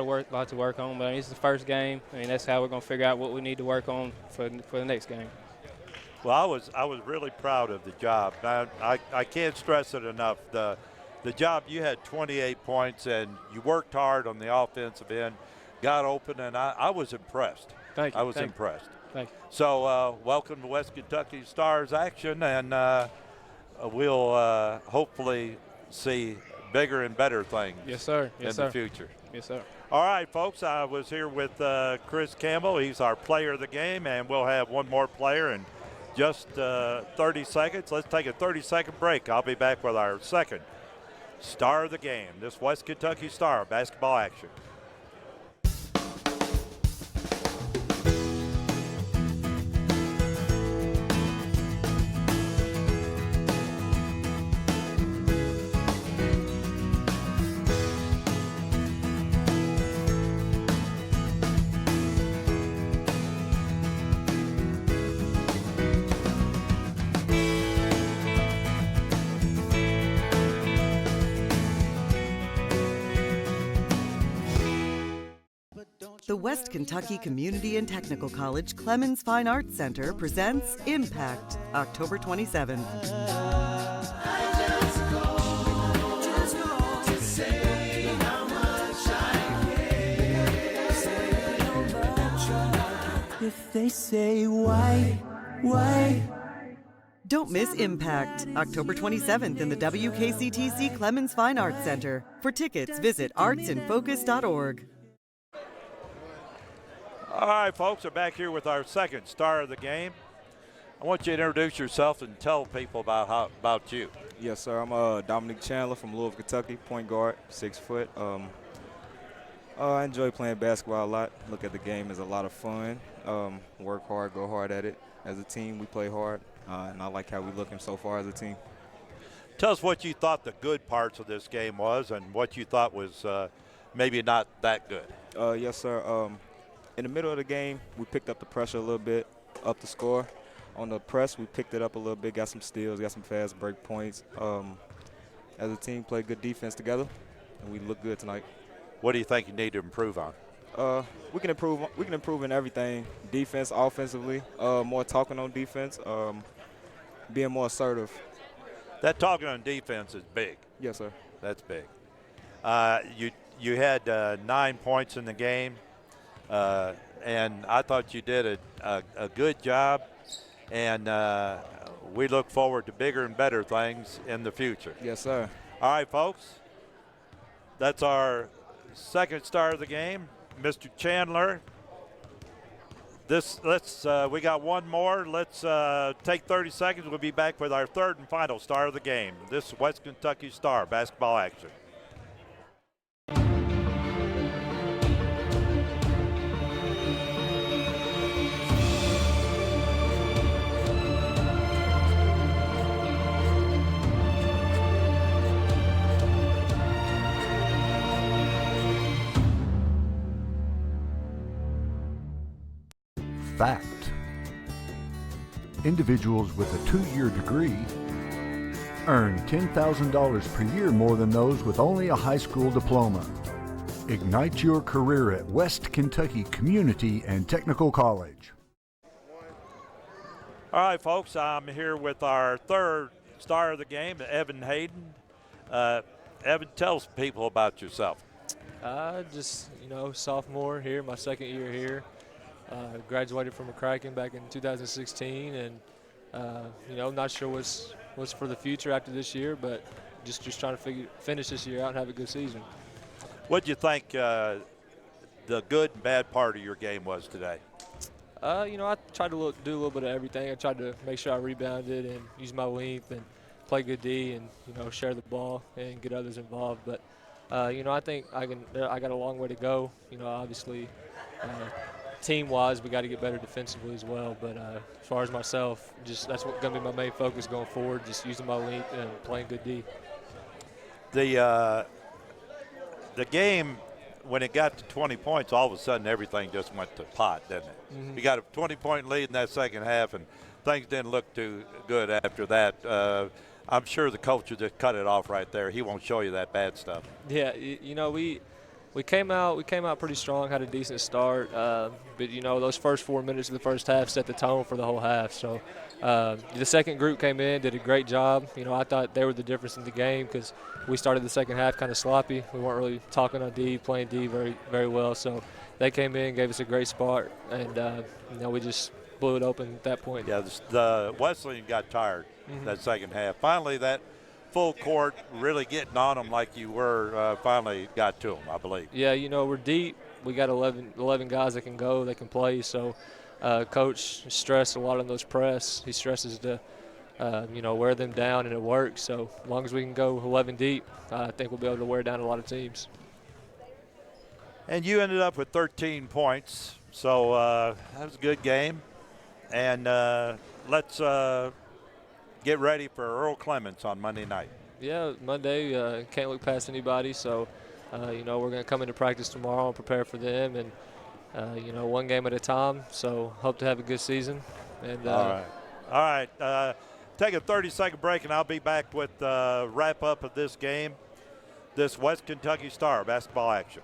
to work on. But it's the first game. That's how we're gonna figure out what we need to work on for the next game. Well, I was really proud of the job. I can't stress it enough. The job, you had 28 points and you worked hard on the offensive end, got open, and I was impressed. Thank you. I was impressed. Thank you. So welcome to West Kentucky Stars action, and we'll hopefully see bigger and better things. Yes, sir. Yes, in the future. Yes, sir. All right, folks, I was here with Chris Campbell. He's our player of the game, and we'll have one more player in just 30 seconds. Let's take a 30-second break. I'll be back with our second star of the game, this West Kentucky Star basketball action. The West Kentucky Community and Technical College Clemens Fine Arts Center presents Impact, October 27th. If they say why? Don't miss Impact, October 27th in the WKCTC Clemens Fine Arts Center. For tickets, visit artsinfocus.org. All right, folks, we're back here with our second star of the game. I want you to introduce yourself and tell people about you. Yes, sir. I'm Dominic Chandler from Louisville, Kentucky, point guard, 6 foot. I enjoy playing basketball a lot. Look at the game as a lot of fun. Work hard, go hard at it. As a team, we play hard, and I like how we're looking so far as a team. Tell us what you thought the good parts of this game was and what you thought was maybe not that good. Yes, sir. In the middle of the game, we picked up the pressure a little bit, up the score. On the press, we picked it up a little bit, got some steals, got some fast break points. As a team, played good defense together, and we look good tonight. What do you think you need to improve on? We can improve in everything, defense, offensively, more talking on defense, being more assertive. That talking on defense is big. Yes, sir. That's big. You had 9 points in the game. And I thought you did a good job, and we look forward to bigger and better things in the future. Yes, sir. All right, folks. That's our second star of the game, Mr. Chandler. We got one more. Let's take 30 seconds. We'll be back with our third and final star of the game. This West Kentucky Star basketball action. Fact. Individuals with a 2-year degree earn $10,000 per year more than those with only a high school diploma. Ignite your career at West Kentucky Community and Technical College. All right, folks, I'm here with our third star of the game, Evan Hayden. Evan, tell people about yourself. Just, sophomore here, my second year here. Graduated from McCracken back in 2016, and not sure what's for the future after this year, but just trying to finish this year out and have a good season. What do you think the good and bad part of your game was today? I tried to do a little bit of everything. I tried to make sure I rebounded and use my length and play good D and share the ball and get others involved. But I think I got a long way to go. Obviously. Team-wise, we got to get better defensively as well. But as far as myself, that's going to be my main focus going forward, just using my length and playing good D. the game, when it got to 20 points, all of a sudden everything just went to pot, didn't it? Mhm. You got a 20-point lead in that second half, and things didn't look too good after that. I'm sure the coach will just cut it off right there. He won't show you that bad stuff. Yeah, you know, we came out pretty strong, had a decent start, but you know, those first 4 minutes of the first half set the tone for the whole half. So the second group came in, did a great job. You know, I thought they were the difference in the game because we started the second half kind of sloppy. We weren't really talking on D, playing D very, very well. So they came in, gave us a great spot, and you know, we just blew it open at that point. Yeah, the Wesleyan got tired that second half. Finally, that full court really getting on them like you were finally got to them, I believe. Yeah, you know, we're deep. We got 11 guys that can go, that can play. So Coach stressed a lot on those press. He stresses to, you know, wear them down, and it works. So as long as we can go 11 deep, I think we'll be able to wear down a lot of teams. And you ended up with 13 points, so that was a good game. And let's get ready for Earl Clements on Monday night. Yeah, Monday, can't look past anybody. So, you know, we're going to come into practice tomorrow and prepare for them, and, you know, one game at a time. So hope to have a good season. And All right. Take a 30-second break, and I'll be back with the wrap-up of this game, this West Kentucky Star basketball action.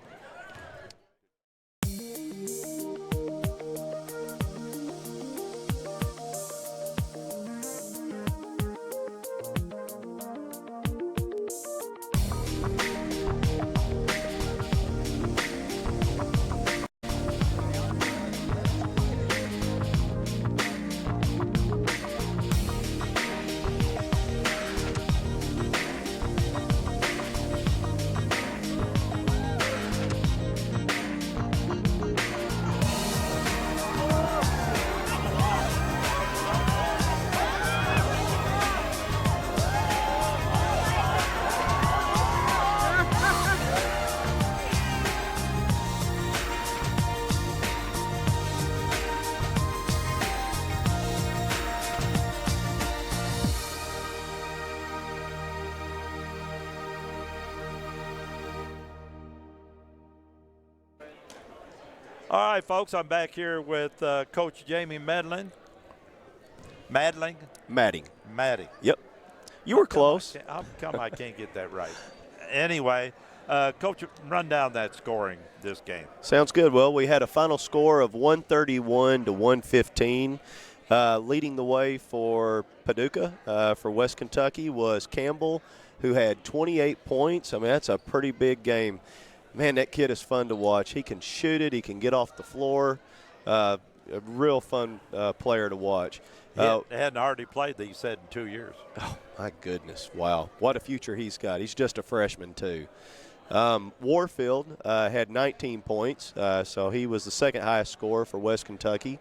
All right, folks, I'm back here with Coach Jamie Madling. Madding. Yep. You were close. How come I can't get that right? Anyway, Coach, run down that scoring this game. Sounds good. Well, we had a final score of 131 to 115. Leading the way for Paducah for West Kentucky was Campbell, who had 28 points. I mean, that's a pretty big game. Man, that kid is fun to watch. He can shoot it. He can get off the floor. A real fun player to watch. He hadn't already played, he said, in 2 years. Oh, my goodness. Wow. What a future he's got. He's just a freshman, too. Warfield had 19 points, so he was the second highest scorer for West Kentucky.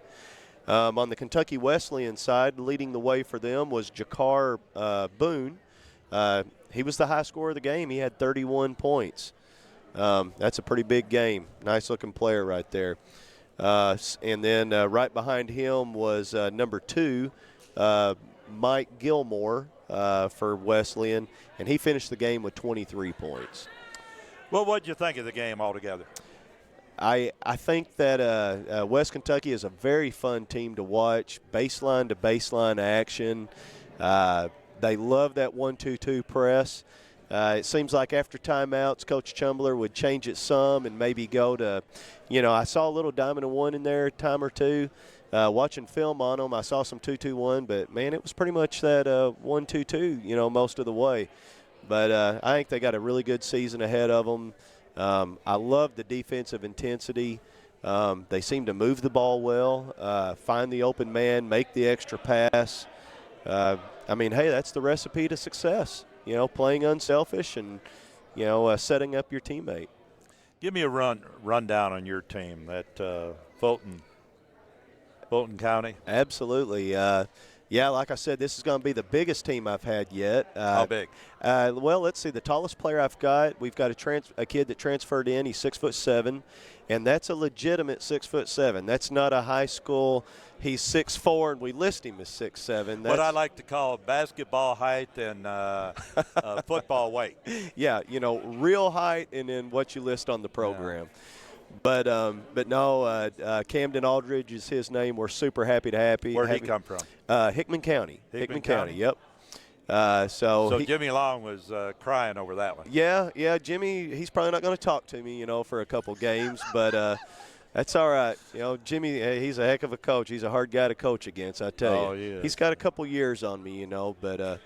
On the Kentucky Wesleyan side, leading the way for them was Jakar Boone. He was the high scorer of the game. He had 31 points. That's a pretty big game. Nice-looking player right there. And then right behind him was number 2, Mike Gilmore for Wesleyan, and he finished the game with 23 points. Well, what did you think of the game altogether? I think that West Kentucky is a very fun team to watch, baseline to baseline action. They love that 1-2-2 press. It seems like after timeouts, Coach Chumbler would change it some and maybe go to, you know, I saw a little diamond and one in there a time or two. Watching film on them, I saw some 2-2-1, but, man, it was pretty much that 1-2-2, you know, most of the way. But I think they got a really good season ahead of them. I love the defensive intensity. They seem to move the ball well, find the open man, make the extra pass. I mean, hey, that's the recipe to success. You know, playing unselfish and, you know, setting up your teammate. Give me a rundown on your team at Fulton County. Absolutely. Yeah, like I said, this is going to be the biggest team I've had yet. How big? Well, let's see. The tallest player we've got a kid that transferred in. He's 6'7", and that's a legitimate 6'7". That's not a high school. He's 6'4", and we list him as 6'7". What I like to call basketball height and football weight. Yeah, real height and then what you list on the program. Yeah. But no, Camden Aldridge is his name. We're super happy to have him. Where'd he come from? Hickman County. Hickman County. Yep. So Jimmy Long was crying over that one. Yeah, Jimmy. He's probably not going to talk to me, for a couple games, but that's all right. Jimmy. He's a heck of a coach. He's a hard guy to coach against. I tell you. Yeah. He's got a couple years on me, but.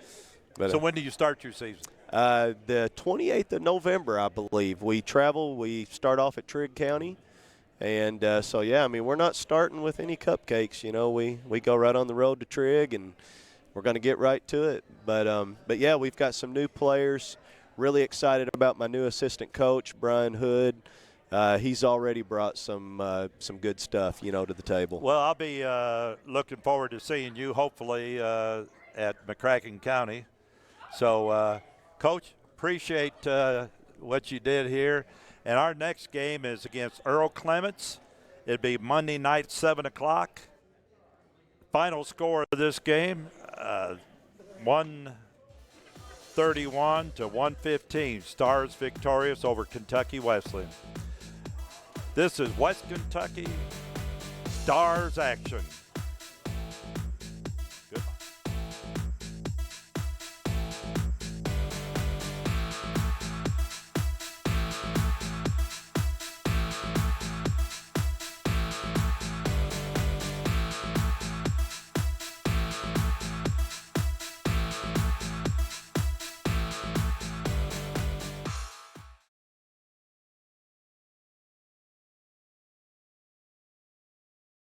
So when do you start your season? The 28th of November, I believe. We travel. We start off at Trigg County. And we're not starting with any cupcakes. We go right on the road to Trigg, and we're going to get right to it. But yeah, we've got some new players. Really excited about my new assistant coach, Brian Hood. He's already brought some good stuff, to the table. Well, I'll be looking forward to seeing you, hopefully, at McCracken County. So, Coach, appreciate what you did here. And our next game is against Earl Clements. It'll be Monday night, 7 o'clock. Final score of this game, 131 to 115. Stars victorious over Kentucky Wesleyan. This is West Kentucky Stars Action.